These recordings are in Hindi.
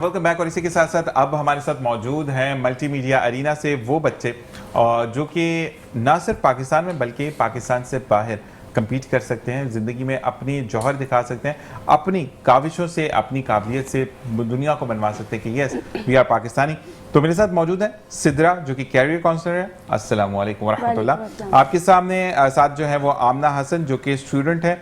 Welcome back. और इसी के साथ साथ अब हमारे साथ मौजूद हैं मल्टीमीडिया अरीना से वो बच्चे जो कि ना सिर्फ पाकिस्तान में बल्कि पाकिस्तान से बाहर compete कर सकते हैं, ज़िंदगी में अपनी जौहर दिखा सकते हैं, अपनी काविशों से अपनी काबिलियत से दुनिया को बनवा सकते हैं कि यस वी आर पाकिस्तानी। तो मेरे साथ मौजूद है सिद्रा जो कि कैरियर काउंसलर है। अस्सलाम वालेकुम वरहमतुल्लाह। आपके सामने साथ जो है वो आमना हसन जो कि स्टूडेंट है,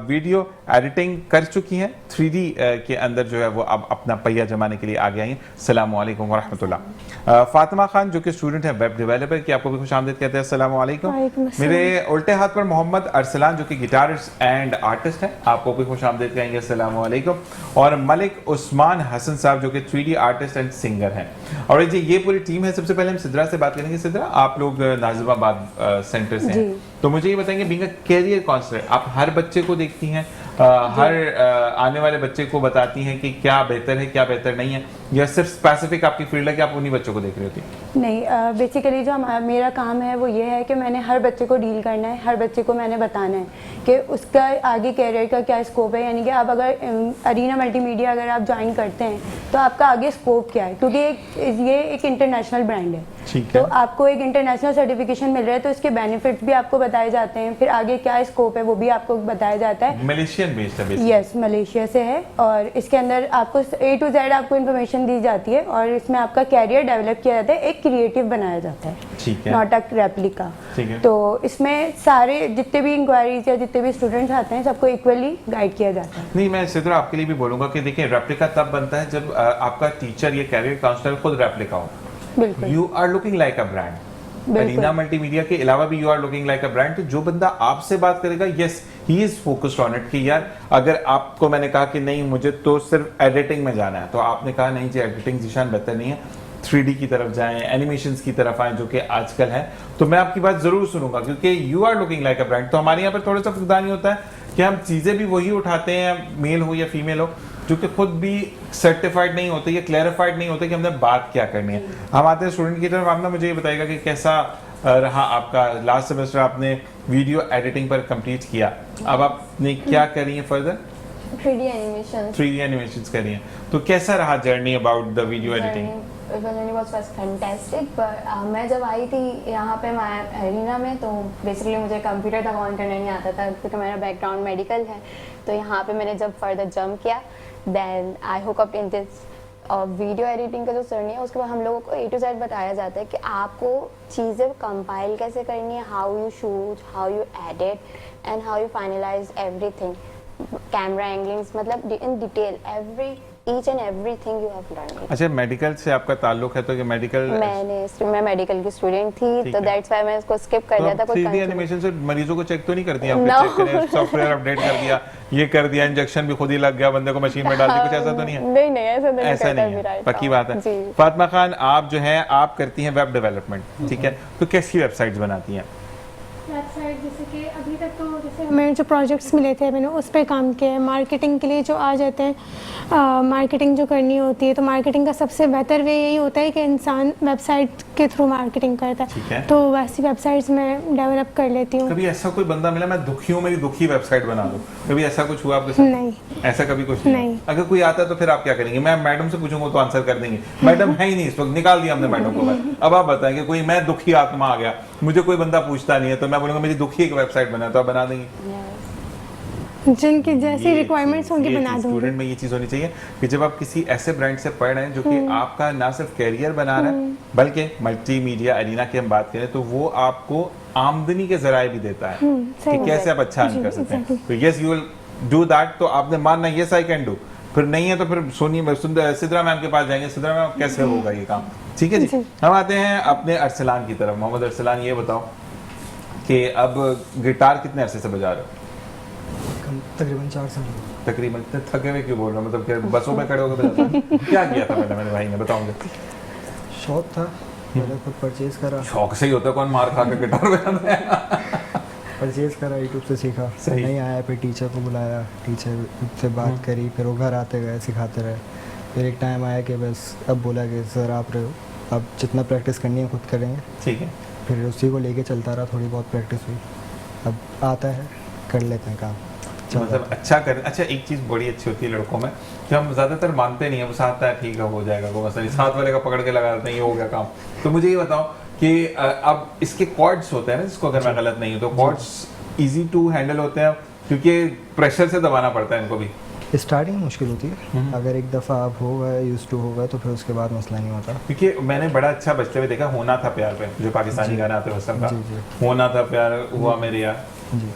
वीडियो एडिटिंग कर चुकी हैं, 3D के अंदर जो है वो अब अपना पहिया जमाने के लिए आगे आई हैं। अस्सलाम वालेकुम वरहमतुल्लाह। फातिमा खान जो कि स्टूडेंट है वेब डेवलपर की, आपको भी खुशामदीद कहते हैं। अस्सलाम वालेकुम। मेरे उल्टे हाथ पर मोहम्मद अरसलान जो कि गिटारिस्ट एंड आर्टिस्ट है, आपको भी खुशामदीद कहेंगे। अस्सलाम वालेकुम। और मलिक उस्मान हसन साहब जो कि 3D आर्टिस्ट एंड सिंगर हैं। और जी ये पूरी टीम है। सबसे पहले हम सिद्रा से बात करेंगे। सिद्रा, आप लोग नाजिमाबाद सेंटर से हैं, तो मुझे ये बताएंगे बीइंग अ कैरियर काउंसलर आप हर बच्चे को देखती हैं, हर आने वाले बच्चे को बताती हैं कि क्या बेहतर है क्या बेहतर नहीं है, या सिर्फ स्पेसिफिक आपकी फील्ड है कि आप उन्हीं बच्चों को देख रही होती हैं? नहीं, बेसिकली जो मेरा काम है वो ये है कि मैंने हर बच्चे को डील करना है, हर बच्चे को मैंने बताना है कि उसका आगे कैरियर का क्या स्कोप है। यानी कि आप अगर अरीना मल्टीमीडिया अगर आप ज्वाइन करते हैं तो आपका आगे स्कोप क्या है, क्योंकि ये एक इंटरनेशनल ब्रांड है, तो आपको एक इंटरनेशनल सर्टिफिकेशन मिल रहा है, तो इसके बेनिफिट्स भी आपको बताए जाते हैं, फिर आगे क्या स्कोप है वो भी आपको बताया जाता है। मलेशियन बेस्ड है? यस, मलेशिया से है, और इसके अंदर आपको A to Z आपको इन्फॉर्मेशन दी जाती है, और इसमें आपका कैरियर डेवलप किया जाता है, एक क्रिएटिव बनाया जाता है, नॉट अ रेप्लिका। तो इसमें सारे जितने भी इंक्वायरीज या जितने भी स्टूडेंट्स आते हैं सबको इक्वली गाइड किया जाता है। नहीं, मैं सिद्रा आपके लिए भी बोलूंगा कि देखिए रेप्लिका तब बनता है जब आपका टीचर या कैरियर काउंसलर खुद रेप्लिका हो। बिल्कुल, you are looking like a brand. Arena multimedia के अलावा भी you are looking like a brand. तो जो बंदा आपसे बात करेगा, yes he is focused on it कि यार अगर आपको मैंने कहा कि नहीं मुझे तो सिर्फ एडिटिंग में जाना है, तो आपने कहा नहीं जी एडिटिंग जीशान बेहतर नहीं है, 3D की तरफ जाएं, एनिमेशंस की तरफ आएं जो कि आजकल है, तो मैं आपकी बात जरूर सुनूंगा क्योंकि you are looking like a brand. तो हमारे यहाँ पर थोड़ा सा फुकदान ही होता है कि हम चीज़ें भी वही उठाते हैं, मेल हो या फीमेल हो, जो कि खुद भी सर्टिफाइड नहीं होते या क्लैरिफाइड नहीं होते कि हमने बात क्या करनी है। हम आते हैं स्टूडेंट की तरफ। आपने मुझे ये बताएगा कि कैसा रहा आपका लास्ट सेमेस्टर, आपने वीडियो एडिटिंग पर कंप्लीट किया, अब आपने क्या करी है फर्दर? 3D एनिमेशंस करी हैं, तो कैसा रहा journey about the video editing? Journey was fantastic. पर मैं जब आई थी यहाँ पे अरीना में, तो बेसिकली मुझे कंप्यूटर तक ऑन करना नहीं आता था क्योंकि मेरा बैकग्राउंड मेडिकल है। तो यहाँ पे मैंने जब फर्दर जंप किया, then I hook up in this video editing का जो सरनी है, उसके बाद हम लोगों को A to Z बताया जाता है कि आपको चीज़ें कंपाइल कैसे करनी है, how you shoot, how you edit and how you finalize everything, camera anglings, मतलब in detail each and everything you have learn. अच्छा, मेडिकल से आपका ताल्लुक है, तो ये मेडिकल मैं मेडिकल की स्टूडेंट थी, तो दैट्स व्हाई मैं इसको स्किप कर दिया था। कोई 3D एनिमेशन से मरीजों को चेक तो नहीं करती आप? चेक करें, सॉफ्टवेयर अपडेट कर दिया, ये कर दिया, इंजेक्शन भी खुद ही लग गया, बंदे को मशीन में डाल दी, कुछ ऐसा तो नहीं है? नहीं, ऐसा नहीं है, पक्की बात है। फातिमा खान, आप जो है आप करती हैं वेब डेवलपमेंट, ठीक है, तो कैसी वेबसाइट्स बनाती हैं? वेबसाइट जैसे कि अभी तक तो जैसे हमें जो प्रोजेक्ट्स मिले थे मैंने उस पर काम किया है। मार्केटिंग के लिए जो आ जाते हैं, मार्केटिंग जो करनी होती है, तो मार्केटिंग का सबसे बेहतर वे यही होता है कि इंसान वेबसाइट के थ्रू मार्केटिंग करता है, तो वैसी वेबसाइट्स मैं डेवलप कर लेती हूँ। कभी ऐसा कोई बंदा मिला मैं दुखी हूँ, मेरी दुखी वेबसाइट बना दो, कभी ऐसा कुछ हुआ आपके साथ? नहीं, ऐसा कभी कुछ नहीं। अगर कोई आता है तो फिर आप क्या करेंगे? मैं मैडम से पूछूंगा तो आंसर कर देंगे, मैडम है ही नहीं इस वक्त, निकाल दिया हमने मैडम को। अब आप बताएं कि कोई मैं दुखी आत्मा आ गया, मुझे कोई बंदा पूछता नहीं है, तो मैं बोलूंगा मेरी दुखी एक वेबसाइट बना, तो आप बना देंगे? जिनकी जैसी रिक्वायरमेंट्स होंगी बना दूंगी। स्टूडेंट में ये चीज होनी चाहिए कि जब आप किसी ऐसे ब्रांड से पढ़ रहे हैं जो कि आपका ना सिर्फ कैरियर बना रहा है बल्कि मल्टीमीडिया अरीना की हम बात करें तो वो आपको आमदनी के जराए भी देता है कि कैसे आप अच्छा अर्न कर सकते हैं। तो yes you will do that. तो आपने मानना यस आई कैन डू, फिर नहीं है तो फिर सिद्रा मैम के पास जाएंगे, सिद्रा मैम कैसे होगा ये काम, ठीक है जी। हम आते हैं अपने अरसलान की तरफ। मोहम्मद अरसलान, ये बताओ कि अब गिटार कितने अरसे से बजा रहे हो? तकरीबन 4 साल। तकरीबन? थके हुए क्यों बोल रहे हो? मतलब कि बसों में खड़े होकर क्या किया था पहले मेरे भाई ने, बताओगे? शौक था, मैंने खुद परचेज करा। शौक से ही होता है, कौन मार खा के गिटार बजाता है? परचेज करा, यूट्यूब से सीखा, नहीं आया फिर टीचर को बुलाया, टीचर से बात करी, फिर वो घर आते गए सिखाते रहे। फिर एक टाइम आया कि बस अब बोला कि सर आप रहे हो, अब जितना प्रैक्टिस करनी है खुद करेंगे, ठीक है। फिर उसी को लेके चलता रहा, थोड़ी बहुत प्रैक्टिस हुई, अब आता है, कर लेते हैं काम। मतलब अच्छा कर। अच्छा, एक चीज़ बड़ी अच्छी होती है लड़कों में कि हम ज़्यादातर मानते नहीं है, बस आता है ठीक है हो जाएगा, कोई मसला नहीं, साथ वाले का पकड़ के लगा देते हैं, ये हो गया काम। तो मुझे ये बताओ कि अब इसके कॉर्ड्स होते हैं ना, जिसको अगर मैं गलत नहीं हूँ तो कॉर्ड्स ईजी टू हैंडल होते हैं क्योंकि प्रेशर से दबाना पड़ता है इनको भी। स्टार्टिंग मुश्किल होती है, अगर एक दफ़ा आप हो गए यूज टू हो गए तो फिर उसके बाद मसला नहीं होता। क्योंकि मैंने बड़ा अच्छा बजते हुए देखा, होना था प्यार पे, जो पाकिस्तानी गाना आते वसम का, होना था प्यार हुआ मेरे यार जी।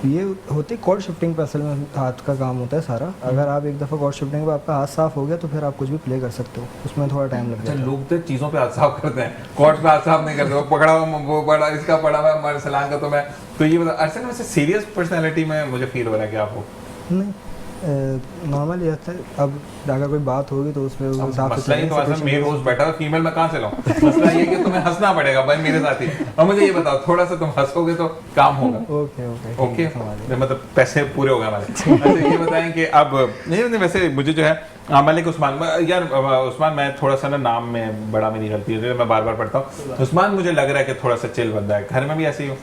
ये होती कॉर्ड शिफ्टिंग पे असल में हाथ का काम होता है सारा। अगर आप एक दफ़ा कॉर्ड शिफ्टिंग पे आपका हाथ साफ हो गया तो फिर आप कुछ भी प्ले कर सकते हो, उसमें थोड़ा टाइम लग जाता है। लोग तो चीज़ों पे हाथ साफ करते हैं, कॉर्ड्स पे हाथ साफ नहीं करते, वो पकड़ा हुआ वो बड़ा इसका पड़ा हुआ हमारे सलाम का। तो मैं तो ये बता असल में सीरियस पर्सनैलिटी में मुझे फील हो रहा है कि आप हो नहीं नॉर्मल ये होता है। अब अगर कोई बात होगी तो उसमें वो साफ मसला ही तो असल मेल होस्ट बैठा है, फीमेल में कहाँ से लाऊं? मसला ये कि तुम्हें हंसना पड़ेगा भाई मेरे साथ ही। और मुझे ये बताओ, थोड़ा सा तुम हंसोगे तो काम होगा। ओके ओके ओके, मतलब पैसे पूरे हो गए हमारे। अच्छा ये बताएं कि अब नहीं, वैसे मुझे जो है मलिक उस्मान, यार उस्मान मैं थोड़ा सा ना नाम में बड़ा मेरी गलती है, मैं बार बार पढ़ता हूँ उस्मान। मुझे लग रहा है कि थोड़ा सा चिल बंदा है, घर में भी ऐसे ही हो?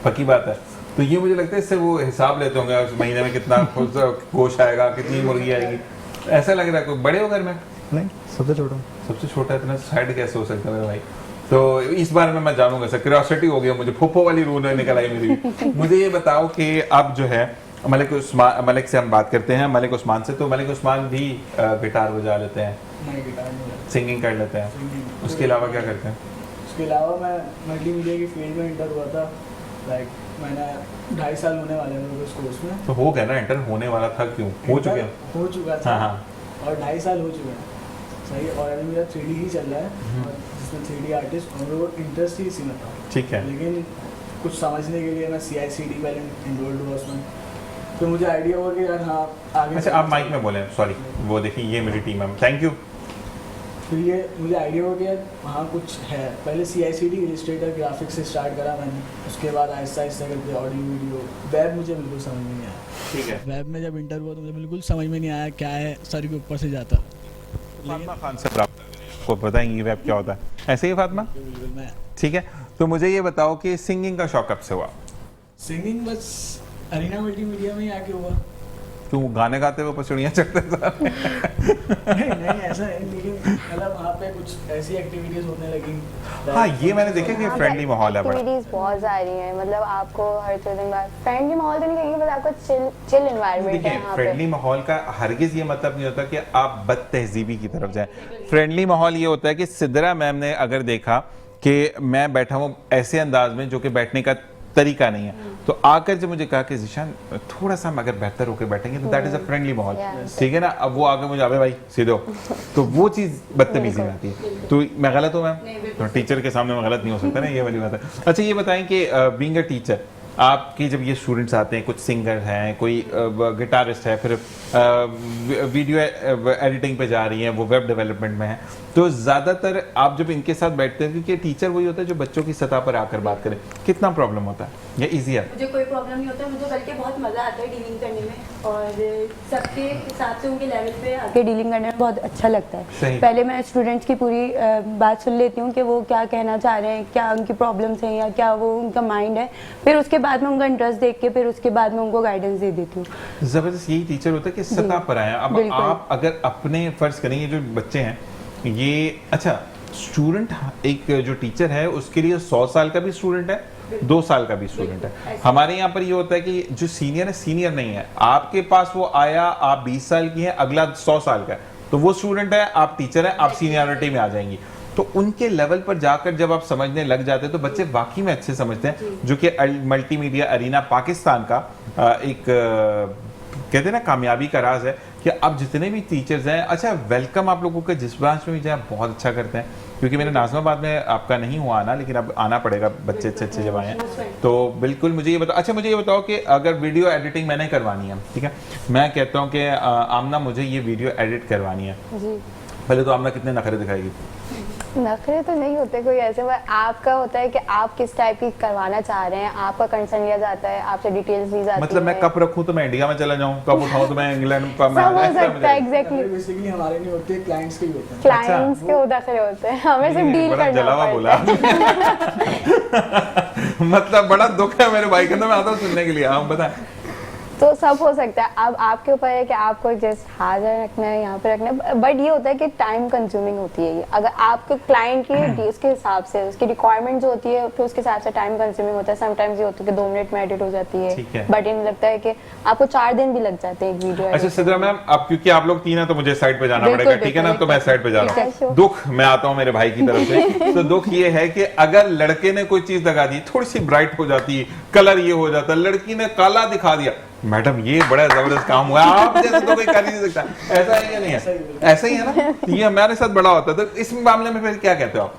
पक्की बात है। तो ये मुझे लगता है इससे वो हिसाब लेते होंगे उस महीने में कितना गोश्त आएगा, कितनी मुर्गी आएगी, ऐसा लग रहा है। कोई बड़े हो घर में? नहीं, सबसे छोटा। सबसे छोटा, इतना साइड कैसे हो सकता है मेरे भाई? तो इस बारे में मैं जानूंगा सर, क्यूरियोसिटी हो गया मुझे, फुप्पो वाली रूह निकल आई मेरी। मुझे ये बताओ कि अब जो है मलिक से हम बात करते हैं, मलिक उस्मान से। तो मलिक उस्मान भी गिटार बजा लेते हैं? नहीं, गिटार नहीं बजाता। सिंगिंग कर लेते हैं? उसके अलावा क्या करते हैं? उसके अलावा मैं मल्टीमीडिया की फील्ड में इंटर हुआ था। लाइक मैंने 2.5 साल होने वाले हैं मेरे इस कोर्स में। तो हो गया ना, इंटर होने वाला था, क्यों हो चुके हैं? हो चुका था। हाँ हाँ, और 2.5 साल हो चुके हैं, सही। और अभी मेरा 3D ही चल रहा है, और जिसमें 3D आर्टिस्ट और वो इंटरेस्ट ही इसी में था। ठीक है। लेकिन कुछ समझने के लिए मैं CICD पहले इनरोल्ड हुआ उसमें, तो मुझे आइडिया हुआ कि यार हाँ आगे। अच्छा आप माइक में बोलें, सॉरी, वो देखिए ये मेरी टीम है, थैंक यू। फिर ये मुझे आइडिया हो गया वहाँ कुछ है। पहले CICD इलस्ट्रेटर ग्राफिक्स से स्टार्ट करा मैंने, उसके बाद आहिस्ता आहिस्ता करके ऑडियो वीडियो। वेब मुझे बिल्कुल समझ में नहीं आया। ठीक है। वेब में जब इंटर हुआ तो मुझे बिल्कुल समझ में नहीं आया क्या है, सर के ऊपर से जाता। फातिमा खान से प्राप्त को बताएंगी वेब क्या होता है, ऐसे ही फातिमा? बिल्कुल मैं ठीक है। तो मुझे ये बताओ कि सिंगिंग का शौक कब से हुआ? सिंगिंग बस अरीना मल्टीमीडिया में ही आके हुआ। तू गाने गाते हुए पसड़ियाँ चढ़ते सारे? नहीं ऐसा नहीं, लेकिन मतलब वहाँ पे कुछ ऐसी एक्टिविटीज होने लगी। हाँ ये मैंने देखा कि फ्रेंडली माहौल है बड़ा। एक्टिविटीज बहुत आ रही हैं, मतलब आपको हर दिन बाद फ्रेंडली माहौल तो नहीं कहेंगे, बस आपका चिल एनवायरनमेंट है देखिए यहाँ पे। फ्रेंडली माहौल का हरगिज ये मतलब नहीं होता कि आप बद तहजीबी की तरफ जाएं। फ्रेंडली माहौल ये होता है कि सिदरा मैम ने अगर देखा कि मैं बैठा हूँ ऐसे अंदाज में जो कि बैठने का तरीका नहीं है, तो आकर जब मुझे कहा कि ज़ीशान थोड़ा सा हम अगर बेहतर होकर बैठेंगे तो दैट इज़ अ फ्रेंडली माहौल, ठीक है ना। अब वो आगे मुझे आवे भाई सीधे हो, तो वो चीज़ बदतमीजी में आती है। तो मैं गलत हूँ मैम? तो टीचर के सामने मैं गलत नहीं हो सकता ना, ये वाली बात है। अच्छा ये बताएं कि बीइंग अ टीचर, आपकी जब ये स्टूडेंट्स आते हैं, कुछ सिंगर हैं, कोई गिटारिस्ट है, फिर वीडियो एडिटिंग पे जा रही हैं, वो वेब डेवलपमेंट में है, तो ज़्यादातर आप जब इनके साथ बैठते हैं, क्योंकि टीचर वही होता है जो बच्चों की सतह पर आकर बात करे, कितना प्रॉब्लम होता है या ईजी है? मुझे कोई प्रॉब्लम नहीं होता, मुझे बल्कि बहुत मज़ा आता है डीलिंग करने में, और सबके साथ से उनके लेवल पे आके डीलिंग करने में बहुत अच्छा लगता है। सही। पहले मैं स्टूडेंट्स की पूरी बात सुन लेती हूँ कि वो क्या कहना चाह रहे हैं, क्या उनकी प्रॉब्लम्स हैं या क्या वो उनका माइंड है, फिर उसके बाद में उनका इंटरेस्ट देख के फिर उसके बाद में उनको गाइडेंस दे देती हूँ। ज़बरदस्त यही टीचर होता है कि सतह पर आया। अब आप अगर अपने फ़र्ज़ करेंगे जो बच्चे हैं ये, अच्छा स्टूडेंट एक जो टीचर है उसके लिए 100 साल का भी स्टूडेंट है, 2 साल का भी स्टूडेंट है। हमारे यहाँ पर ये होता है कि जो सीनियर है सीनियर नहीं है, आपके पास वो आया, आप 20 साल की हैं, अगला 100 साल का है, तो वो स्टूडेंट है, आप टीचर है, आप सीनियरिटी में आ जाएंगी। तो उनके लेवल पर जाकर जब आप समझने लग जाते हैं तो बच्चे वाकई में अच्छे समझते हैं, जो कि मल्टीमीडिया अरीना पाकिस्तान का एक कहते हैं ना कामयाबी का राज है कि अब जितने भी टीचर्स हैं, अच्छा वेलकम आप लोगों का जिस ब्रांच में भी जाए बहुत अच्छा करते हैं, क्योंकि मेरे नाज़िमाबाद में आपका नहीं हुआ आना, लेकिन अब आना पड़ेगा, बच्चे अच्छे जब आए हैं तो बिल्कुल। मुझे ये बताओ, अच्छा मुझे ये बताओ कि अगर वीडियो एडिटिंग मैंने करवानी है, ठीक है, मैं कहता हूँ कि आमना मुझे ये वीडियो एडिट करवानी है, पहले तो आमना कितने नखरे दिखाएगी? नखरे तो नहीं होते कोई ऐसे, पर आपका होता है कि आप किस टाइप की करवाना चाह रहे हैं, आपका कंसर्न लिया जाता है, आपसे डिटेल्स ली जाती है। मतलब मैं कब रखूं तो मैं इंडिया में चला जाऊं, कब उठाऊं तो मैं इंग्लैंड में, सब हो सकता है, एग्जैक्टली। बेसिकली हमारे नहीं होते, क्लाइंट्स के ही होते हैं। क्लाइंट्स के उदाखले होते हैं, हमें सिर्फ डील बड़ा करना जलावा बोला पड़ता है। मतलब बड़ा दुख है मेरे भाई के अंदर, मैं आता हूँ सुनने के लिए। हाँ बताएं। तो सब हो सकता है। अब आपके ऊपर है कि आपको जस्ट हाजिर रखना है, यहाँ पे रखना है, बट ये होता है कि टाइम कंज्यूमिंग होती है ये। अगर आपके क्लाइंट की उसके हिसाब से उसकी रिक्वायरमेंट जो होती है फिर उसके हिसाब से टाइम कंज्यूमिंग होता है। समटाइम्स ये होता है कि 2 मिनट में एडिट हो जाती ठीक है, है। बट इन लगता है कि आपको 4 दिन भी लग जाते हैं एक वीडियो। अच्छा सिद्रा मैम, अब क्योंकि आप लोग 3 हैं तो मुझे साइड पे जाना बिल्कुल, पड़ेगा, ठीक है ना? तो मैं साइड पे जा रहा ठीक है, हूँ। दुख मैं आता हूँ मेरे भाई की तरफ से। तो दुख ये है कि अगर लड़के ने कोई चीज लगा दी, थोड़ी सी ब्राइट हो जाती है, कलर ये हो जाता है, लड़की ने काला दिखा दिया, मैडम ये बड़ा जबरदस्त काम हुआ, आप जैसे तो कोई कर ही नहीं सकता। ऐसा है या नहीं है? ऐसा ही है ना? ये हमारे साथ बड़ा होता है। तो इस मामले में फिर क्या कहते हो आप?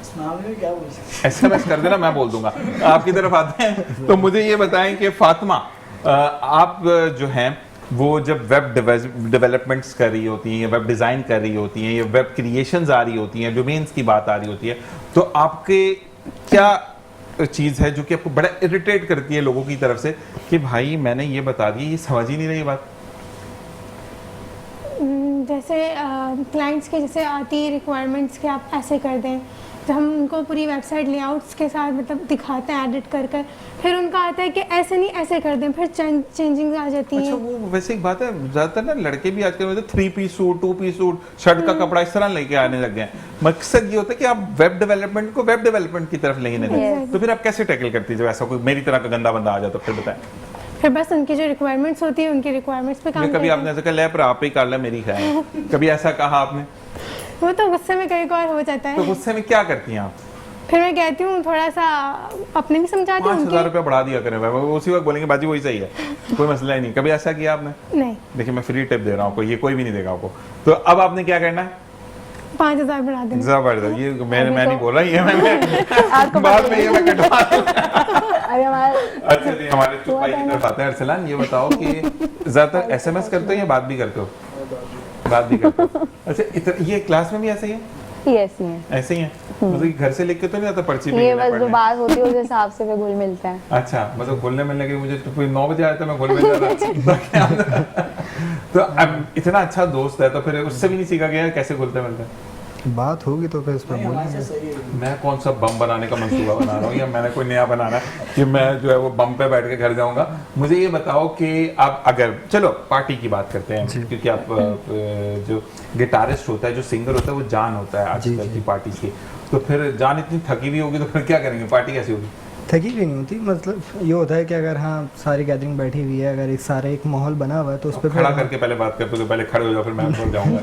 इस मामले में क्या बोल सकते SMS कर देना, मैं बोल दूंगा। आपकी तरफ आते हैं तो मुझे ये बताएं कि फातिमा, आप जो हैं वो जब वेब डेवलपमेंट्स कर रही होती हैं या वेब डिज़ाइन कर रही होती हैं या वेब क्रिएशंस आ रही होती हैं, डोमेन्स की बात आ रही होती है, तो आपके क्या चीज़ है जो कि आपको बड़ा इरिटेट करती है लोगों की तरफ से कि भाई मैंने ये बता दी, ये समझ ही नहीं रही बात? जैसे क्लाइंट्स के जैसे आती है रिक्वायरमेंट्स कि आप ऐसे कर दें, तो हम उनको पूरी वेबसाइट लेआउट्स के साथ मतलब दिखाते हैं एडिट कर कर, फिर उनका आता है कि ऐसे नहीं ऐसे कर दें, फिर चेंजिंग आ जाती है। अच्छा, वो वैसे एक बात है, ज्यादातर ना लड़के भी आजकल मतलब 3 piece suit, 2 piece suit, shirt का कपड़ा इस तरह लेके आने लग गए हैं। मकसद ये होता है कि आप वेब डेवलपमेंट को वेब डेवलपमेंट की तरफ लेने दें। Yes. तो फिर आप कैसे टैकल करती है जब ऐसा कोई मेरी तरह का गंदा बंदा आ जाता, फिर बताएं। फिर बस उनकी जो रिक्वायरमेंट्स होती है उनकी रिक्वायरमेंट्स पे काम कभी करते आपने ऐसा कहा ले पर आप ही कर ले मेरी खाए, कभी ऐसा कहा आपने? हैं। वो तो गुस्से में कई बार हो जाता तो है, गुस्से में क्या करती हैं आप? फिर मैं कहती हूँ थोड़ा सा अपने भी समझाती हूँ 5,000 रुपया बढ़ा दिया करें, वो उसी वक्त बोलेंगे बाजी वही सही है, कोई मसला ही नहीं। कभी ऐसा किया आपने? नहीं, देखिए मैं फ्री टिप दे रहा हूँ, ये कोई भी नहीं देगा आपको। तो अब आपने क्या करना है? 5,000 बढ़ा देना। जबरदस्त, ये मैं अभी नहीं तो- बोल रहा, ये मैं आपको बाद में ये मैं कटवा अरे हमारा अच्छा जी, हमारे चुप भाई की तरफ आते हैं। अरसलान, ये बताओ कि ज्यादातर SMS करते हो या बात भी करते हो? बात भी करते हो। अच्छा, ये क्लास में भी ऐसे ही है? यस है, ऐसे ही है? मतलब कि घर से लिख के तो नहीं आता पर्ची पे? ये बस जो बात होती है उस हिसाब से फिर घुल मिलता है। अच्छा, मतलब घुलने मिलने के मुझे तो 9 बजे आया था, मैं घुल मिल जाता। तो अब इतना अच्छा दोस्त है तो फिर उससे भी नहीं सीखा गया कैसे घुलते मिलते? बात होगी तो फिर उस पर नहीं, हमारे बोलेंगे। से सही है। मैं कौन सा बम बनाने का मंसूबा बना रहा हूँ या मैंने कोई नया बनाना है कि मैं जो है वो बम पे बैठ के घर जाऊंगा? मुझे ये बताओ कि आप अगर चलो पार्टी की बात करते हैं, क्योंकि आप जो गिटारिस्ट होता है, जो सिंगर होता है, वो जान होता है आजकल की पार्टी की। तो फिर जान इतनी थकी हुई होगी तो फिर क्या करेंगे? पार्टी कैसी होगी? थकी भी नहीं होती, मतलब ये होता है कि अगर हाँ सारी गैदरिंग बैठी हुई है, अगर एक सारा एक माहौल बना हुआ है तो उस पर खड़ा करके पहले बात करते हो कि पहले खड़े हो जाओ फिर मैं बोल जाऊंगा।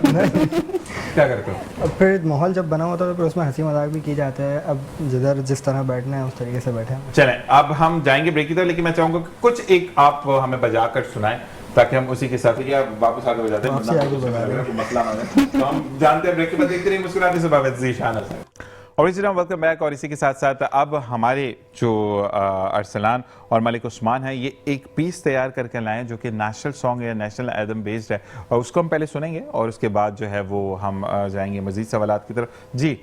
क्या करते हो? अब फिर माहौल जब बना होता है तो फिर उसमें हंसी मजाक भी की जाता है। अब जिधर जिस तरह बैठना है उस तरीके से बैठे हैं। चलें, अब हम जाएंगे ब्रेक की तरफ, लेकिन मैं चाहूंगा कि कुछ एक आप हमें बजा कर सुनाएं ताकि हम उसी के साथ या वापस आगे बजाते हैं, वापसी आगे बजा रहे हैं। कोई मसला ना हो। तो हम जानते हैं ब्रेक के बाद देखते रहिए मुस्कुराते से बाबा ज़ीशान हसन। और इसी तरह वेलकम बैक। और इसी के साथ साथ अब हमारे जो अरसलान और मलिक उस्मान है, ये एक पीस तैयार करके लाए हैं जो कि नेशनल सॉन्ग है, नेशनल एल्बम बेस्ड है, और उसको हम पहले सुनेंगे और उसके बाद जो है वो हम जाएंगे मजीद सवालात की तरफ। जी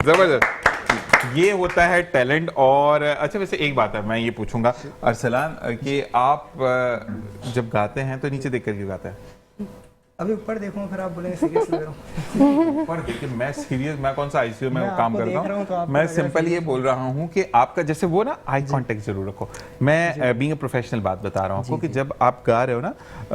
जबरदस्त, ये होता है टैलेंट। और अच्छा, वैसे एक बात है मैं ये पूछूंगा अरसलान कि आप जब गाते हैं तो नीचे देख कर क्यों गाते हैं? अभी ऊपर देखूंगा फिर आप बोलेंगे सीरियस लग रहा हूँ। ऊपर देखिए, मैं सीरियस, मैं कौन सा ICU में मैं काम आपको करता देख रहा हूँ तो हूँ। आपको मैं लग रहा है सिंपल ये बोल रहा हूँ कि आपका जैसे वो ना आई कांटेक्ट जरूर रखो। मैं बीइंग अ प्रोफेशनल बात बता रहा हूँ आपको कि जब आप गा रहे हो ना,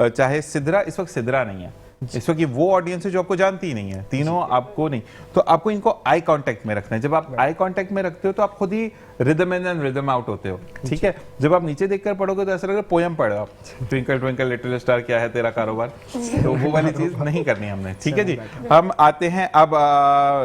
चाहे सिदरा, इस वक्त सिदरा नहीं है, इस वक्त ये वो ऑडियंस है जो आपको जानती ही नहीं है, तीनों आपको नहीं, तो आपको इनको आई कांटेक्ट में रखना है। जब आप आई कांटेक्ट में रखते हो तो आप खुद ही rhythm in and rhythm out होते हो, ठीक है? जब आप नीचे देखकर पढ़ोगे तो ऐसा लगेगा पोयम पढ़ रहे हो आप, ट्विंकल ट्विंकल लिटिल स्टार क्या है तेरा कारोबार, तो वो वाली चीज नहीं करनी हमने, ठीक है जी। हम आते हैं अब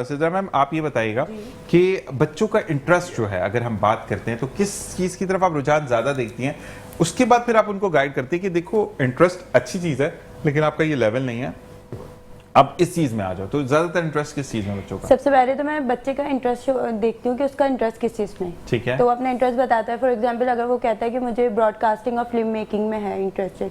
सिद्रा मैम, आप ये बताइएगा कि बच्चों का इंटरेस्ट जो है, अगर हम बात करते हैं तो किस चीज की तरफ आप रुझान ज्यादा देखती हैं? उसके बाद फिर आप उनको गाइड करते हैं कि देखो इंटरेस्ट अच्छी चीज है लेकिन आपका ये लेवल नहीं है, अब इस चीज में आ जाओ। तो ज्यादातर इंटरेस्ट किस चीज में बच्चों का? सबसे पहले तो मैं बच्चे का इंटरेस्ट देखती हूँ कि उसका इंटरेस्ट किस चीज़ में, ठीक है। तो वो अपना इंटरेस्ट बताता है। फॉर एग्जांपल अगर वो कहता है कि मुझे ब्रॉडकास्टिंग और फिल्म मेकिंग में है इंटरेस्टेड,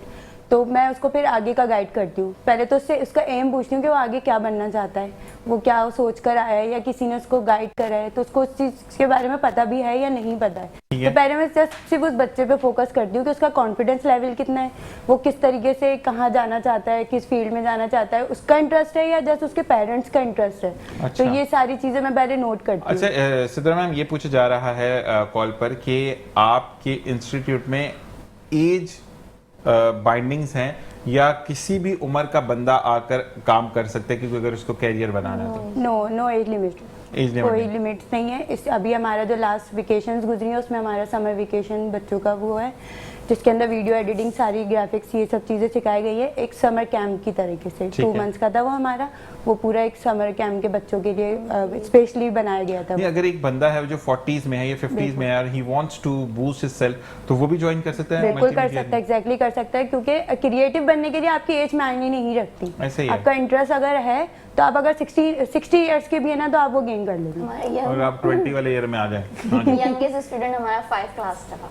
तो मैं उसको फिर आगे का गाइड करती हूँ। पहले तो उससे उसका एम पूछती हूँ कि वो आगे क्या बनना चाहता है, वो क्या सोच कर आया है या किसी ने उसको गाइड करा है, तो उसको उस चीज़ के बारे में पता भी है या नहीं पता है। तो पहले मैं जस्ट सिर्फ उस बच्चे पे फोकस करती हूँ कि उसका कॉन्फिडेंस लेवल कितना है, वो किस तरीके से कहाँ जाना चाहता है, किस फील्ड में जाना चाहता है, उसका इंटरेस्ट है या जस्ट उसके पेरेंट्स का इंटरेस्ट है। अच्छा। तो ये सारी चीज़ें मैं पहले नोट करती हूँ। अच्छा सिद्रा मैम, ये पूछा जा रहा है कॉल पर कि आपके इंस्टीट्यूट में एज बाइंडिंग्स हैं या किसी भी उम्र का बंदा आकर काम कर सकते हैं, क्योंकि अगर उसको कैरियर बनाना है तो? No age limit, age limit कोई नहीं। लिमिट नहीं है। इस अभी हमारा जो लास्ट वेकेशंस गुजरी है उसमें हमारा समर वेकेशन बच्चों का वो है, जिसके अंदर वीडियो एडिटिंग, सारी ग्राफिक्स, ये सब चीज़ें सिखाई गई है एक समर कैंप की तरीके से। ठीक 2 है। मंथ्स का था वो हमारा, वो पूरा एक समर कैंप के बच्चों के लिए स्पेशली बनाया गया था। नहीं, अगर एक बंदा है जो 40s में है या 50s में है और he wants to boost his self, तो वो भी ज्वाइन कर सकता है? बिल्कुल कर मल्टीमीडिया सकता है, एग्जैक्टली कर सकता है, क्योंकि क्रिएटिव बनने के लिए आपकी एज मायने नहीं रखती। ऐसे ही है। आपका इंटरेस्ट अगर है तो आप अगर 60 इयर्स के भी है ना तो आप वो गेन कर लेंगे। हमारा और आप 20 वाले ईयर में आ जाए। हाँ जी। यंगेस्ट स्टूडेंट हमारा 5 क्लास का था,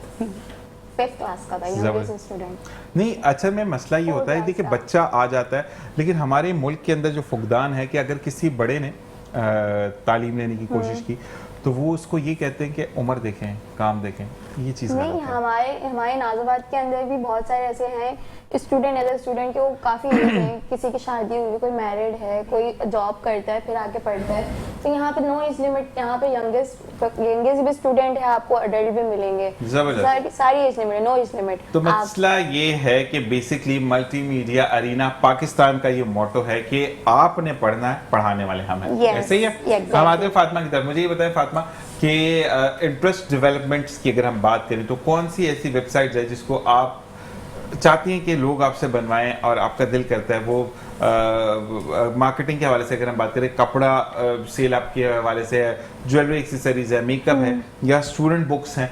5th क्लास का था जबरदस्त। Youngest student. नहीं, अच्छा में मसला ये होता है, देखिए बच्चा आ जाता है, लेकिन हमारे मुल्क के अंदर जो फुकदान है कि अगर किसी बड़े ने तालीम लेने की कोशिश की तो वो उसको ये कहते हैं कि उम्र देखें, काम देखें, ये चीज़ नहीं, गलत है। हमारे नाज़ाबाद के अंदर भी बहुत सारे ऐसे हैं स्टूडेंट, एज ए स्टूडेंट के वो काफ़ी एज हैं, किसी की शादी हुई, कोई मैरिड है, कोई जॉब करता है फिर आके पढ़ता है, तो यहाँ पे नो एज लिमिट, यहाँ पे यंगेस्ट भी स्टूडेंट है, आपको अडल्ट भी मिलेंगे, जबरदस्त। सारी age limit, no age limit. तो मसला ये है कि बेसिकली मल्टीमीडिया अरीना पाकिस्तान का ये मोटो है कि आपने पढ़ना है, पढ़ाने वाले हम हैं। Yes, ऐसे ही है। exactly. हम आते हैं फातिमा की तरफ। मुझे ये बताएं फातिमा कि इंटरेस्ट डेवलपमेंट्स की अगर हम बात करें तो कौन सी ऐसी वेबसाइट है जिसको आप चाहती हैं कि लोग आपसे बनवाएं और आपका दिल करता है वो मार्केटिंग के हवाले से अगर हम बात करें, कपड़ा सेल आपके हवाले से है, ज्वेलरी एक्सेसरीज है, मेकअप है या स्टूडेंट बुक्स हैं,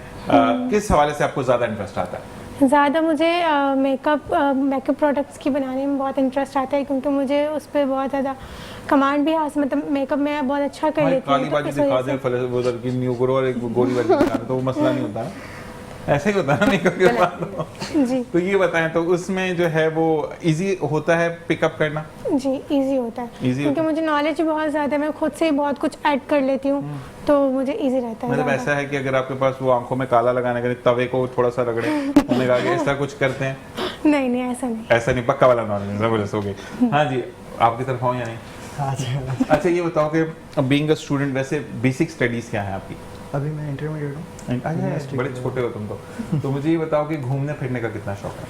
किस हवाले से आपको ज़्यादा इंटरेस्ट आता है? ज़्यादा मुझे मेकअप प्रोडक्ट्स की बनाने में बहुत इंटरेस्ट आता है, क्योंकि मुझे उस पर बहुत ज़्यादा कमांड भी हासिल, मतलब मेकअप में बहुत अच्छा कर लेती हूँ। काली बाजी दिखा दें फल वो उधर की न्यू करो और एक गोरी बाजी दिखा दें तो वो मसला नहीं होता है, ऐसा ही होता है ना मेकअप के बाद। जी तो ये बताएं, तो उसमें जो है वो इजी होता है पिकअप करना? जी, इजी होता है, Easy क्योंकि होता है। मुझे नॉलेज बहुत ज़्यादा है, मैं खुद से ही बहुत कुछ ऐड कर लेती हूँ, तो मुझे इजी रहता है मतलब ज़्यादा। ऐसा है कि अगर आपके पास वो आंखों में काला लगाने के लिए तवे को थोड़ा सा रगड़े उन्होंने कहा कि ऐसा कुछ करते हैं? नहीं ऐसा नहीं। ऐसा नहीं, पक्का वाला नॉलेज, जबरदस्त हो गई। हाँ जी, आपकी तरफ हो या नहीं? हाँ जी। अच्छा ये बताओ कि बीइंग अ स्टूडेंट वैसे बेसिक स्टडीज क्या है आपकी? अभी मैं इंटरमीडिएट हूँ। अच्छा, बड़े छोटे हो तुम तो मुझे ये बताओ कि घूमने फिरने का कितना शौक है?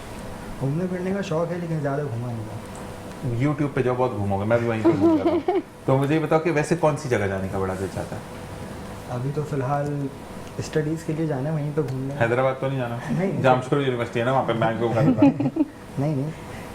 घूमने फिरने का शौक है, लेकिन ज़्यादा घूमा नहीं है। यूट्यूब पे जो बहुत घूमोगे, मैं भी वहीं पे घूम जाता हूँ। तो मुझे ये बताओ कि वैसे कौन सी जगह जाने का बड़ा दिल चाहता है? अभी तो फिलहाल स्टडीज़ के लिए जाना है, वहीं पे घूमना है। हैदराबाद तो नहीं जाना? नहीं। जामशेदपुर यूनिवर्सिटी है ना, वहाँ पे मैं को नहीं,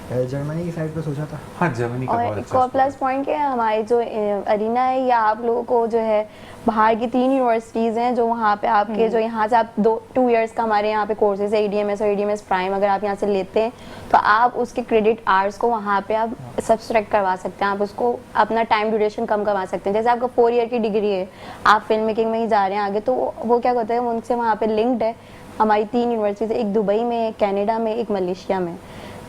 जर्मनी की साइड पे सोचा था। हाँ, जर्मनी का और बहुत एक अच्छा और प्लस पॉइंट क्या है, हमारी जो अरीना है ये आप लोगों को जो है बाहर की 3 यूनिवर्सिटीज़ हैं जो वहाँ पे आपके जो यहाँ से आप 2 इयर्स का हमारे यहाँ पे कोर्सेज है ADMS और ADMS प्राइम, अगर आप यहाँ से लेते हैं तो आप उसके क्रेडिट आवर्स को वहाँ पे आप सब्सट्रैक्ट करवा सकते हैं, आप उसको अपना टाइम ड्यूरेशन कम करवा सकते हैं। जैसे आपका 4 ईयर की डिग्री है, आप फिल्म मेकिंग में ही जा रहे हैं आगे, तो वो क्या कहते हैं उनसे वहाँ पे लिंक्ड है हमारी 3 यूनिवर्सिटीज़, एक दुबई में, एक कनाडा में, एक मलेशिया में।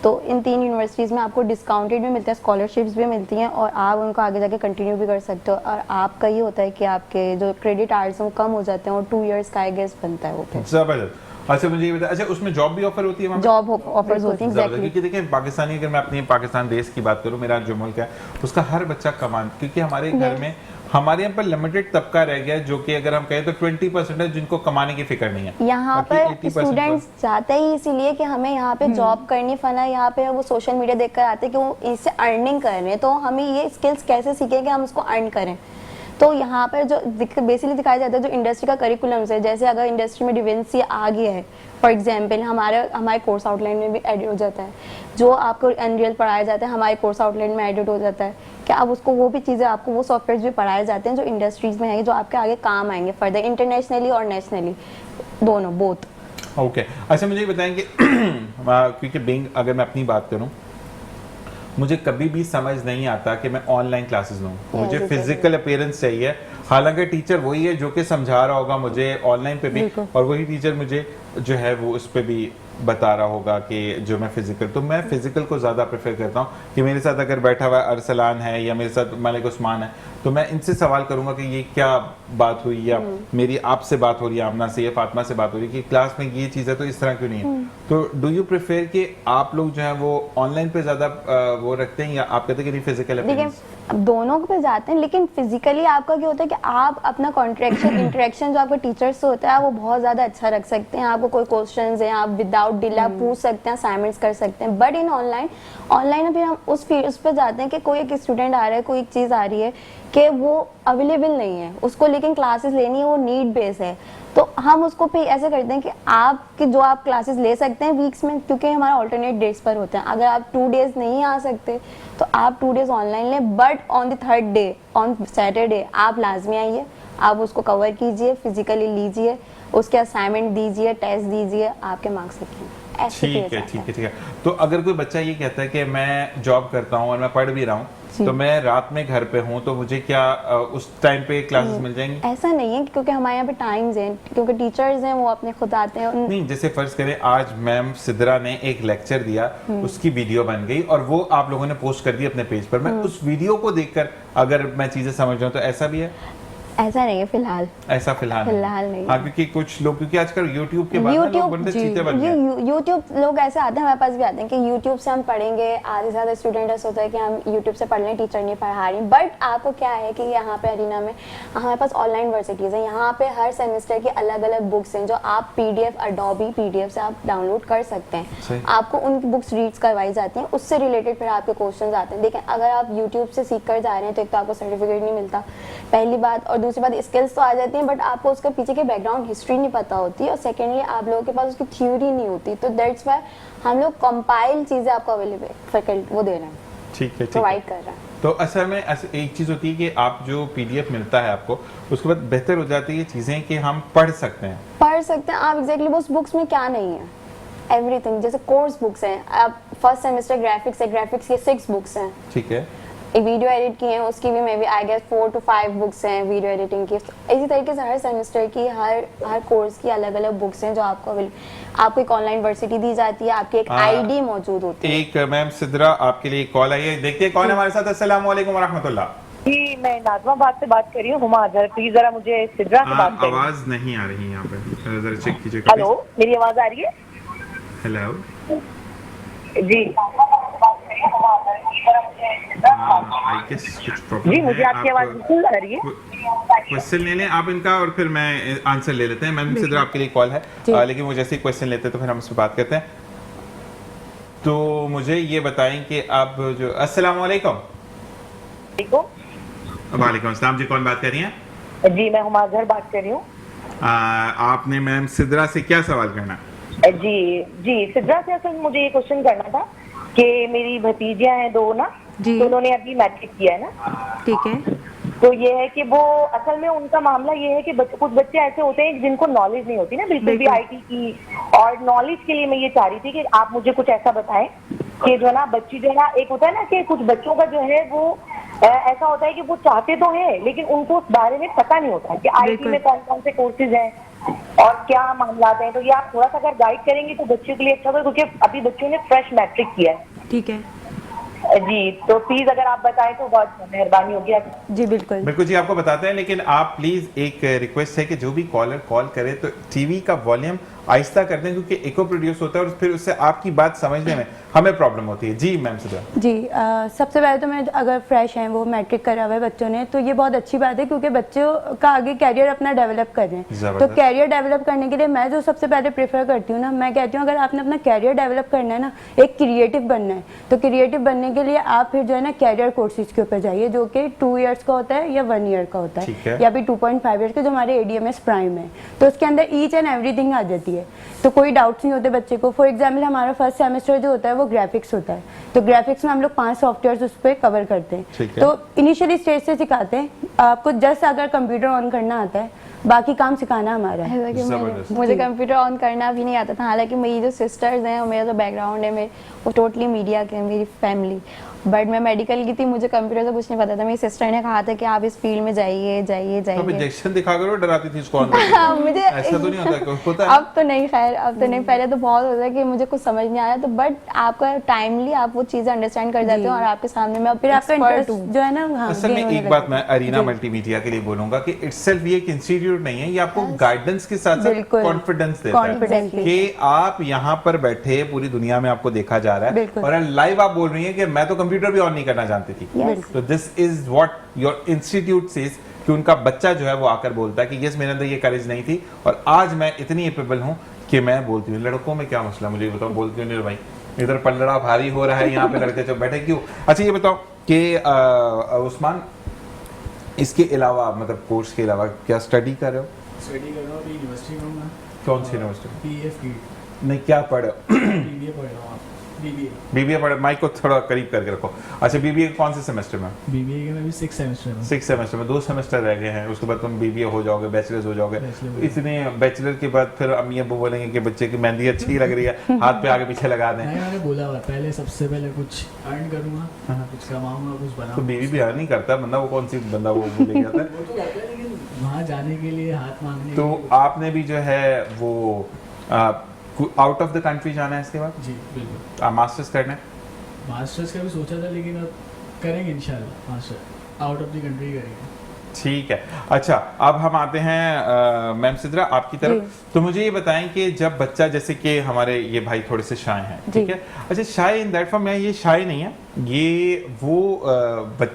तो इन 3 यूनिवर्सिटीज़ में आपको डिस्काउंटेड भी मिलते हैं, स्कॉलरशिप्स भी मिलती हैं और आप उनको आगे जाके कंटिन्यू भी कर सकते हो। और आपका ये होता है कि आपके जो क्रेडिट आवर्स हैं वो कम हो जाते हैं और 2 इयर्स का आई गेस बनता है वो फिर। जबरदस्त। अच्छा मुझे ये बताया, अच्छा उसमें जॉब भी ऑफर होती है वहाँ पे? जॉब ऑफर्स होती हैं, जबरदस्त। एग्जैक्टली। क्योंकि देखिए पाकिस्तानी, अगर मैं अपने पाकिस्तान देश की बात करूँ, मेरा जो मुल्क है उसका हर बच्चा कमान, क्योंकि हमारे घर में हमारे यहाँ पर लिमिटेड तबका रह गया है जो कि अगर हम कहें तो 20% है जिनको कमाने की फिक्र नहीं है। यहाँ बाकी पर 80% स्टूडेंट्स जाते ही इसीलिए कि हमें यहाँ पे जॉब करनी फना, यहाँ पे वो सोशल मीडिया देखकर आते हैं कि वो इससे अर्निंग कर रहे हैं, तो हमें ये स्किल्स कैसे सीखें कि हम उसको अर्न करें। तो यहाँ पर जो बेसिकली दिखाया जाता है जो इंडस्ट्री का करिकुलम्स है, जैसे अगर इंडस्ट्री में डिवेंसी आ गया है, फॉर एग्जांपल हमारे कोर्स आउटलाइन में भी एडिट हो जाता है, जो आपको अनरियल पढ़ाया जाता है हमारे कोर्स आउटलाइन में एडिट हो जाता है, कि आप उसको वो भी चीज़ें आपको वो सॉफ्टवेयर भी पढ़ाए जाते हैं जो इंडस्ट्रीज में है, जो आपके आगे काम आएंगे फर्दर, इंटरनेशनली और नेशनली दोनों, बोथ। ओके अच्छा मुझे ये बताएं कि क्योंकि बीइंग, अगर मैं अपनी बात करूं, मुझे कभी भी समझ नहीं आता कि मैं ऑनलाइन क्लासेस लूं, मुझे फिजिकल अपीयरेंस चाहिए। हालांकि टीचर वही है जो कि समझा रहा होगा मुझे ऑनलाइन पे भी, और वही टीचर मुझे जो है वो उस पे भी बता रहा होगा कि जो मैं फिजिकल, तो मैं फिजिकल को ज़्यादा प्रेफर करता हूँ कि मेरे साथ अगर बैठा हुआ अरसलान है या मेरे साथ मलिक उस्मान है, तो मैं इनसे सवाल करूंगा कि ये क्या बात हुई, या मेरी आपसे बात हो रही है, आमना से या फातिमा से बात हो रही है कि क्लास में ये चीज़ है तो इस तरह क्यों नहीं है। तो डू यू प्रेफर कि आप लोग जो है वो ऑनलाइन पे ज़्यादा वो रखते हैं, या आप कहते हैं कि नहीं फिजिकल देखिए अब दोनों पे जाते हैं, लेकिन फिजिकली आपका क्या होता है कि आप अपना कॉन्ट्रैक्शन इंटरेक्शन जो आपका टीचर से होता है वो बहुत ज़्यादा अच्छा रख सकते हैं। आपको कोई क्वेश्चंस हैं, आप विदाउट डिले पूछ सकते हैं, असाइनमेंट्स कर सकते हैं। बट इन ऑनलाइन फिर हम उस पे जाते हैं कि कोई एक स्टूडेंट आ रहा है, कोई एक चीज़ आ रही है कि वो अवेलेबल नहीं है उसको, लेकिन क्लासेस लेनी है, वो नीड बेस है, तो हम उसको पे ऐसे करते हैं कि आपके जो आप क्लासेस ले सकते हैं वीक्स में, क्योंकि हमारा ऑल्टरनेट डेज पर होते हैं। अगर आप 2 डेज नहीं आ सकते तो आप 2 डेज ऑनलाइन लें, but on the 3rd day on Saturday आप लाजमी आइए, आप उसको कवर कीजिए, फिजिकली लीजिए, उसके असाइनमेंट दीजिए, टेस्ट दीजिए, आपके मार्क्स लिखिए। ठीक है, ठीक है, ठीक है। तो अगर कोई बच्चा ये कहता है कि मैं जॉब करता हूँ और मैं पढ़ भी रहा हूँ, तो मैं रात में घर पे हूँ, तो मुझे क्या उस टाइम पे क्लासेस मिल जाएंगी? ऐसा नहीं है, क्योंकि हमारे यहाँ पे टाइम्स हैं, क्योंकि टीचर्स हैं वो अपने खुद आते हैं। नहीं, जैसे फर्ज करें आज मैम सिद्रा ने एक लेक्चर दिया, उसकी वीडियो बन गई और वो आप लोगों ने पोस्ट कर दी अपने पेज पर, मैं उस वीडियो को देखकर अगर मैं चीजें समझ जाऊँ, तो ऐसा भी है? ऐसा नहीं है फिलहाल, ऐसा फिलहाल नहीं। हाँ, क्योंकि कुछ लोग, क्योंकि आजकल यूट्यूब के बाद ना लोग बंदे चीते बन गए। यूट्यूब लोग ऐसे आते हैं हमारे पास भी आते हैं कि यूट्यूब से हम पढ़ेंगे, आधे से ज़्यादा स्टूडेंट ऐसा होता है कि हम यूट्यूब से पढ़ लें, टीचर नहीं पढ़ा रही। बट आपको क्या है कि यहाँ पे अरीना में हमारे पास ऑनलाइन यूनिवर्सिटीज़ हैं, यहाँ पे हर सेमेस्टर की अलग अलग बुक्स हैं जो आप PDF अडोबी PDF से आप डाउनलोड कर सकते हैं। आपको उनकी बुक्स रीड्स करवाई जाती हैं, उससे रिलेटेड फिर आपके क्वेश्चन आते हैं। देखिए अगर आप यूट्यूब से सीख कर जा रहे हैं तो एक तो आपको सर्टिफिकेट नहीं मिलता, पहली बात, और दूसरी बात स्किल्स तो आ जाती हैं बट आपको उसके पीछे की बैकग्राउंड हिस्ट्री नहीं पता होती, और सेकेंडली आप लोगों के पास उसकी थ्योरी नहीं होती। तो दैट्स व्हाई हम लोग कंपाइल चीज़ें आपको अवेलेबल फैकल्टी वो दे रहे हैं, ठीक है, प्रोवाइड कर रहे हैं। तो असल में एक चीज़ होती है कि आप जो PDF मिलता है आपको, उसके बाद बेहतर हो जाती है ये चीज़ें कि हम पढ़ सकते हैं आप एग्जैक्टली उस बुक्स में क्या नहीं है, एवरीथिंग। जैसे कोर्स बुक्स हैं, आप फर्स्ट सेमेस्टर ग्राफिक्स है, ग्राफिक्स की 6 बुक्स हैं, ठीक है। एक वीडियो एडिट की है उसकी भी maybe I guess 4 to 5 books हैं वीडियो एडिटिंग की। इसी तरीके से हर सेमेस्टर की हर कोर्स की अलग अलग बुक्स हैं जो आपको एक ऑनलाइन यूनिवर्सिटी दी जाती है, आपकी एक ID मौजूद होती है। एक मैम सिद्रा आपके लिए कॉल आई है, देखते हैं कौन है हमारे साथ। अस्सलाम वालेकुम व रहमतुल्लाह। जी, मैं नाज़माबाद से बात कर रही हूँ। हुमा अजहर, प्लीज जरा मुझे सिद्रा से बात करिए। आवाज नहीं आ रही यहाँ पे, जरा चेक कीजिए। हेलो, मेरी आवाज आ रही है? हेलो जी, आई गेस कुछ प्रॉब्लम जी, मुझे आपकी आवाज बिल्कुल आ रही है। क्वेश्चन ले लें आप इनका और फिर मैं आंसर ले लेते हैं। मैम सिद्रा आपके लिए कॉल है, लेकिन वो जैसे ही क्वेश्चन लेते हैं तो फिर हम उस पर बात करते हैं। तो मुझे ये बताएं कि आप जो अस्सलाम वालेकुम। वालेकुम अस्सलाम जी, कौन बात कर रही हैं? जी, मैं हुमा अजहर बात कर रही हूँ। आपने मैम सिद्रा से क्या सवाल करना? जी, सिद्रा से असल मुझे ये क्वेश्चन करना था कि मेरी भतीजियां हैं 2 ना, तो उन्होंने अभी मैट्रिक किया है ना, ठीक है। तो ये है कि वो असल में उनका मामला ये है कि कुछ बच्चे ऐसे होते हैं जिनको नॉलेज नहीं होती ना बिल्कुल भी IT की, और नॉलेज के लिए मैं ये चाह रही थी कि आप मुझे कुछ ऐसा बताएं कि जो है ना बच्ची जो है ना, एक होता है ना कि कुछ बच्चों का जो है वो ऐसा होता है कि वो चाहते तो हैं लेकिन उनको उस बारे में पता नहीं होता कि IT में कौन कौन से कोर्सेज हैं और क्या मामला हैं। तो ये आप थोड़ा सा अगर गाइड करेंगे तो बच्चों के लिए अच्छा होगा, क्योंकि अभी बच्चों ने फ्रेश मैट्रिक किया है। ठीक है जी, तो प्लीज अगर आप बताएं तो बहुत मेहरबानी होगी। जी बिल्कुल बिल्कुल जी, आपको बताते हैं, लेकिन आप प्लीज एक रिक्वेस्ट है कि जो भी कॉलर कॉल करे तो टीवी का वॉल्यूम आहिस्ता कर दें, क्योंकि इको प्रोड्यूस होता है और फिर उससे आपकी बात समझने में हमें प्रॉब्लम होती है। जी मैम सिद्रा जी, सबसे पहले तो मैं अगर फ्रेश हैं वो मैट्रिक करा हुआ है बच्चों ने, तो ये बहुत अच्छी बात है क्योंकि बच्चों का आगे कैरियर अपना डेवलप कर रहे हैं। तो कैरियर डेवलप करने के लिए मैं जो सबसे पहले प्रेफर करती हूँ ना, मैं कहती हूँ अगर आपने अपना कैरियर डेवलप करना है ना, एक क्रिएटिव बनना है, तो क्रिएटिव बनने के लिए आप फिर जो है ना कैरियर कोर्सेज के ऊपर जाइए, जो कि 2 इयर्स का होता है या 1 ईयर का होता है, या फिर 2.5 ईयर्स का जो हमारे ADMS प्राइम है। तो उसके अंदर ईच एंड एवरीथिंग आ जाती है, तो कोई डाउट्स नहीं होते बच्चे को। फॉर एग्जाम्पल हमारा फर्स्ट सेमेस्टर जो होता है वो ग्राफिक्स होता है, तो ग्राफिक्स में हम लोग 5 सॉफ्टवेयर उस पर कवर करते हैं। तो इनिशियली स्टेज से सिखाते हैं आपको, जस्ट अगर कंप्यूटर ऑन करना आता है, बाकी काम सिखाना हमारा है। मुझे कंप्यूटर ऑन करना भी नहीं आता था, हालांकि मेरी जो सिस्टर्स हैं और मेरा जो बैकग्राउंड है वो टोटली मीडिया के, मेरी फैमिली, बट मैं मेडिकल की थी, मुझे कंप्यूटर से कुछ नहीं पता था। मेरी सिस्टर ने कहा था कि आप इस फील्ड में जाइए जाइए तो जाइए। इंजेक्शन दिखा करो, डराती थी इसको मुझे ऐसा तो नहीं होता, होता है? अब तो नहीं, खैर अब तो नहीं। पहले तो बहुत होता है कि मुझे कुछ समझ नहीं आया, तो बट आपका टाइमली आप वो चीजें अंडरस्टैंड कर जाते हो और आपके सामने मैं फिर आपका expert इंटरेस्ट हूँ। जो है ना, हाँ, असल में gain होने एक बात लगता है। मैं अरीना मल्टीमीडिया के लिए बोलूंगा कि इटसेल्फ ये एक इंस्टीट्यूट नहीं है, ये आपको गाइडेंस के साथ साथ बिल्कुल। कॉन्फिडेंस देता है Confidently। कि आप यहाँ पर बैठे पूरी दुनिया में आपको देखा जा रहा है बिल्कुल। और लाइव आप बोल रही हैं कि मैं तो कंप्यूटर भी ऑन नहीं करना जानती थी। तो this is what your institute says, कि उनका बच्चा जो है वो आकर बोलता है कि यस मेरे अंदर ये करेज नहीं थी और आज मैं इतनी एपेबल हूँ कि मैं बोलती हूँ। लड़कों में क्या मसला, मुझे बताओ, बोलती हूँ भाई इधर पल्लड़ा भारी हो रहा है, यहाँ पे लड़के चुप बैठे क्यों? अच्छा ये बताओ कि उस्मान, इसके अलावा मतलब कोर्स के अलावा क्या स्टडी कर रहे हो? स्टडी कर रहा हूँ अभी यूनिवर्सिटी में हूँ मैं। कौन सी यूनिवर्सिटी? पीएफडी नहीं, क्या पढ़ रहे हो? बीबीए पढ़ रहा हूँ। बीबीए बीबीए पढ़, माइक को थोड़ा करीब करके रखो। अच्छा, बीबीए कौन से सेमेस्टर में? बीबीए के मैं भी 6 सेमेस्टर में। 6 सेमेस्टर में 2 सेमेस्टर रह गए हैं, उसके बाद तुम बीबीए हो जाओगे, बैचलर्स हो जाओगे। Bachelor। इतने बैचलर के बाद फिर अम्मी अब्बू बोलेंगे कि बच्चे की मेहंदी अच्छी लग रही है, हाथ पे आगे पीछे लगा दें। नहीं, मैंने बोला हुआ पहले, सबसे पहले कुछ अर्न करूँगा, कुछ कमाऊँगा, कुछ तो बनाऊँगा। बीवी भी अर्न नहीं करता बंदा, वो कौन सी बंदा वो बोले जाता है। वो तो करता है, लेकिन वहाँ जाने के लिए हाथ मांगने तो के लिए- आपने भी जो है वो आउट ऑफ द कंट्री जाना है इसके बाद? जी बिल्कुल। मास्टर्स करना है? मास्टर्स का भी सोचा था, लेकिन अब करेंगे इंशाल्लाह। Master out of the country करेंगे। ठीक है। अच्छा, अब हम आते हैं मैम सिद्रा आपकी तरफ। तो मुझे ये बताएं कि जब बच्चा, जैसे कि हमारे ये भाई थोड़े से शाय हैं, ठीक है? अच्छा, शाय इन दैट फॉर्म, मैं ये शाय नहीं है, ये वो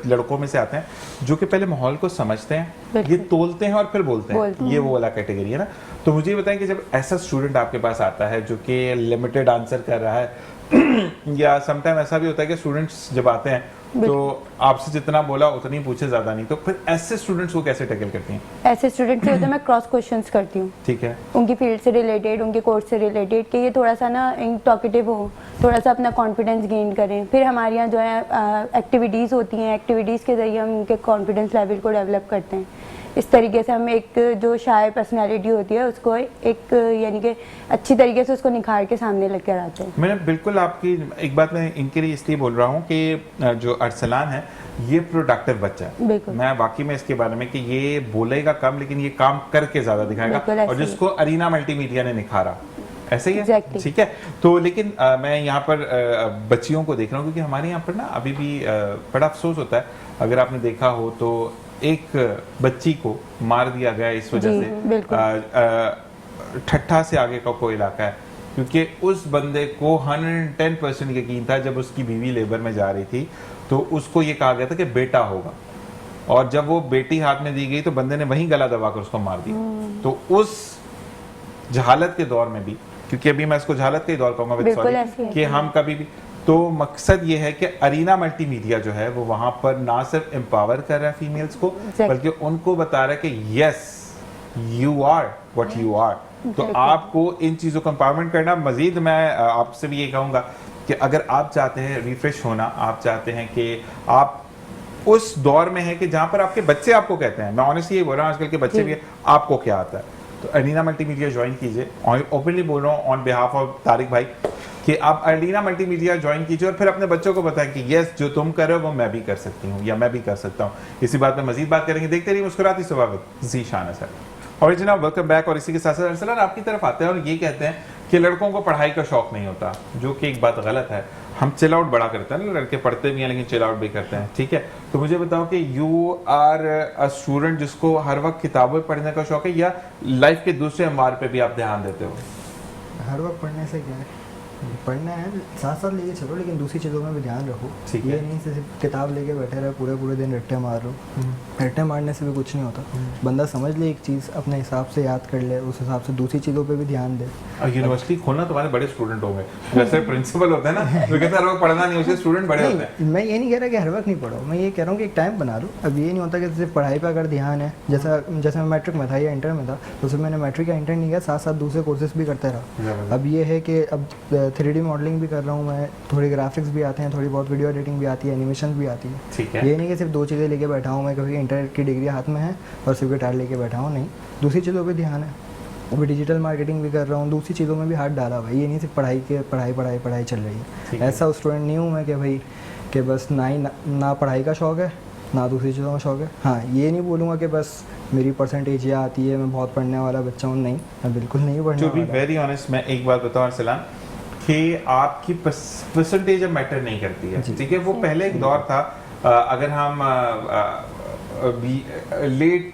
लड़कों में से आते हैं जो कि पहले माहौल को समझते हैं, ये तोलते हैं और फिर बोलते हैं, ये वो वाला कैटेगरी है ना। तो मुझे ये बताएं कि जब ऐसा स्टूडेंट आपके पास आता है जो कि लिमिटेड आंसर कर रहा है या समटाइम ऐसा भी होता है कि स्टूडेंट्स जब आते हैं तो आपसे जितना बोला उतनी पूछे, ज्यादा नहीं, तो फिर ऐसे स्टूडेंट्स को कैसे टैकल करती हैं? ऐसे स्टूडेंट से होते हैं, मैं क्रॉस क्वेश्चंस करती हूँ, ठीक है, उनकी फील्ड से रिलेटेड, उनके कोर्स से रिलेटेड, कि ये थोड़ा सा ना टॉकेटिव हो, थोड़ा सा अपना कॉन्फिडेंस गेन करें। फिर हमारे यहाँ जो है एक्टिविटीज़ होती हैं, एक्टिविटीज़ के जरिए हम उनके कॉन्फिडेंस लेवल को डेवलप करते हैं। इस तरीके से हम एक जो शाय पर्सनैलिटी होती है उसको एक यानी कि अच्छी तरीके से उसको निखार के सामने लेकर आते हैं। मैं बिल्कुल आपकी एक बात मैं इनके लिए इसलिए बोल रहा हूँ कि जो अरसलान है ये प्रोडक्टिव बच्चा है। बिल्कुल। मैं वाकई में इसके बारे में कि ये बोलेगा कम लेकिन ये काम करके ज्यादा बिल्कुल दिखाएगा, ऐसे और ही। जिसको अरीना मल्टीमीडिया ने निखारा, ऐसे ही है। Exactly। ठीक है। तो लेकिन मैं यहाँ पर बच्चियों को देख रहा हूँ, क्योंकि हमारे यहाँ पर ना अभी भी बड़ा अफसोस होता है, अगर आपने देखा हो तो एक बच्ची को मार दिया गया इस वजह जी, से, बिल्कुल। ठट्ठा से आगे का कोई इलाका है, क्योंकि उस बंदे को 110% यकीन था जब उसकी बीवी लेबर में जा रही थी तो उसको ये कहा गया था कि बेटा होगा, और जब वो बेटी हाथ में दी गई तो बंदे ने वहीं गला दबाकर उसको मार दिया। तो उस जहालत के दौर में भी, क्योंकि अभी मैं इसको जहालत का ही दौर कहूंगा, बिल्कुल sorry, ऐसे ही है। कि हम कभी भी, तो मकसद ये है कि अरीना मल्टीमीडिया जो है वो वहां पर ना सिर्फ एम्पावर कर रहा है फीमेल्स को, Exactly। बल्कि उनको बता रहा है कि yes you are what you are. तो आपको इन चीजों को एम्पावरमेंट करना। मजीद मैं आपसे भी ये कहूंगा कि अगर आप चाहते हैं रिफ्रेश होना, आप चाहते हैं कि आप उस दौर में हैं कि जहां पर आपके बच्चे आपको कहते हैं, मैं ऑनेस्टली ये बोल रहा हूँ, आजकल के बच्चे भी आपको क्या आता है, तो अरीना मल्टीमीडिया ज्वाइन कीजिए। ओपनली बोल रहा हूँ ऑन बिहाफ ऑफ तारिक भाई कि आप अरीना मल्टीमीडिया ज्वाइन कीजिए और फिर अपने बच्चों को बताएं कि यस जो तुम कर रहे हो वो मैं भी कर सकती हूँ या मैं भी कर सकता हूँ। इसी बात में मजीद बात करेंगे। देखते रहिए मुस्कुराती सुबह विद ज़ीशान असर। और जनाब वेलकम बैक। और इसी के साथ साथ अरसलान आपकी तरफ आते हैं और ये कहते हैं कि लड़कों को पढ़ाई का शौक नहीं होता, जो कि एक बात गलत है। हम चिल आउट बड़ा करते हैं ना, लड़के पढ़ते भी हैं लेकिन चिल आउट भी करते हैं, ठीक है। तो मुझे बताओ कि यू आर अ स्टूडेंट जिसको हर वक्त किताबें पढ़ने का शौक है, या लाइफ के दूसरे अमवार पे भी आप ध्यान देते हो? हर वक्त पढ़ने से क्या है, पढ़ना है साथ साथ लेके चलो, लेकिन दूसरी चीज़ों में भी ध्यान रखो। ठीक ये है। नहीं सिर्फ किताब लेके बैठे रहे पूरे पूरे दिन रट्टे मार लो, रट्टे मारने से भी कुछ नहीं होता। बंदा समझ ले एक चीज़, अपने हिसाब से याद कर ले, उस हिसाब से दूसरी चीज़ों पे भी ध्यान दे। और यूनिवर्सिटी खोलना तुम्हारे बड़े स्टूडेंट होंगे, जैसे प्रिंसिपल होते हैं ना, जो कहते हैं हर वक्त पढ़ना नहीं, उसके स्टूडेंट बड़े होते हैं। नहीं, मैं ये नहीं कह रहा कि हर वक्त नहीं पढ़ो, मैं ये कह रहा हूँ कि एक टाइम बना लो। अब ये नहीं होता कि सिर्फ पढ़ाई पे अगर ध्यान है, जैसे मैं मैट्रिक में था या इंटर में था, तो सिर्फ मैंने मैट्रिक या इंटर नहीं किया, साथ साथ दूसरे कोर्सेज भी करते रहा। अब ये है कि अब 3D मॉडलिंग भी कर रहा हूँ मैं, थोड़ी ग्राफिक्स भी आते हैं, थोड़ी बहुत वीडियो एडिटिंग भी आती है, एनिमेशन भी आती है। ठीक है। ये नहीं कि सिर्फ दो चीज़ें लेके बैठा हूँ मैं, कभी इंटर की डिग्री हाथ में है और सिर्फ गिटार लेके बैठा हूँ, नहीं, दूसरी चीज़ों पे ध्यान है। अभी डिजिटल मार्केटिंग भी कर रहा हूँ, दूसरी चीज़ों में भी हाथ डाला हुआ है। ये नहीं सिर्फ पढ़ाई चल रही है। ऐसा स्टूडेंट नहीं हूँ मैं कि भाई कि बस ना पढ़ाई का शौक़ है ना दूसरी चीज़ों का शौक़ है। हाँ, ये नहीं बोलूँगा कि बस मेरी परसेंटेज ये आती है, मैं बहुत पढ़ने वाला बच्चा हूँ, नहीं, मैं बिल्कुल नहीं पढ़ने टू बी वाला। वेरी ऑनेस्ट, मैं एक बात बताऊं अरसलान कि आपकी परसेंटेज अब मैटर नहीं करती है, ठीक है। वो पहले एक दौर था, अगर हम लेट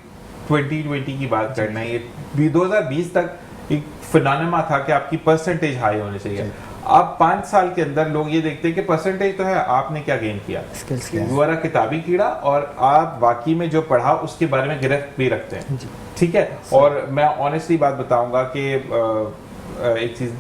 2020 की बात करना है, ये 2020 तक एक फिनोमेना था कि आपकी परसेंटेज हाई होनी चाहिए। अब 5 साल के अंदर लोग ये देखते हैं कि परसेंटेज तो है, आपने क्या गेन किया, स्किल्स क्या है। दोबारा किताबी कीड़ा, और आप बाकी में जो पढ़ा उसके बारे में गिरफ्त भी रखते हैं, ठीक है। और मैं ऑनेस्टली बात बताऊंगा कि एक चीज,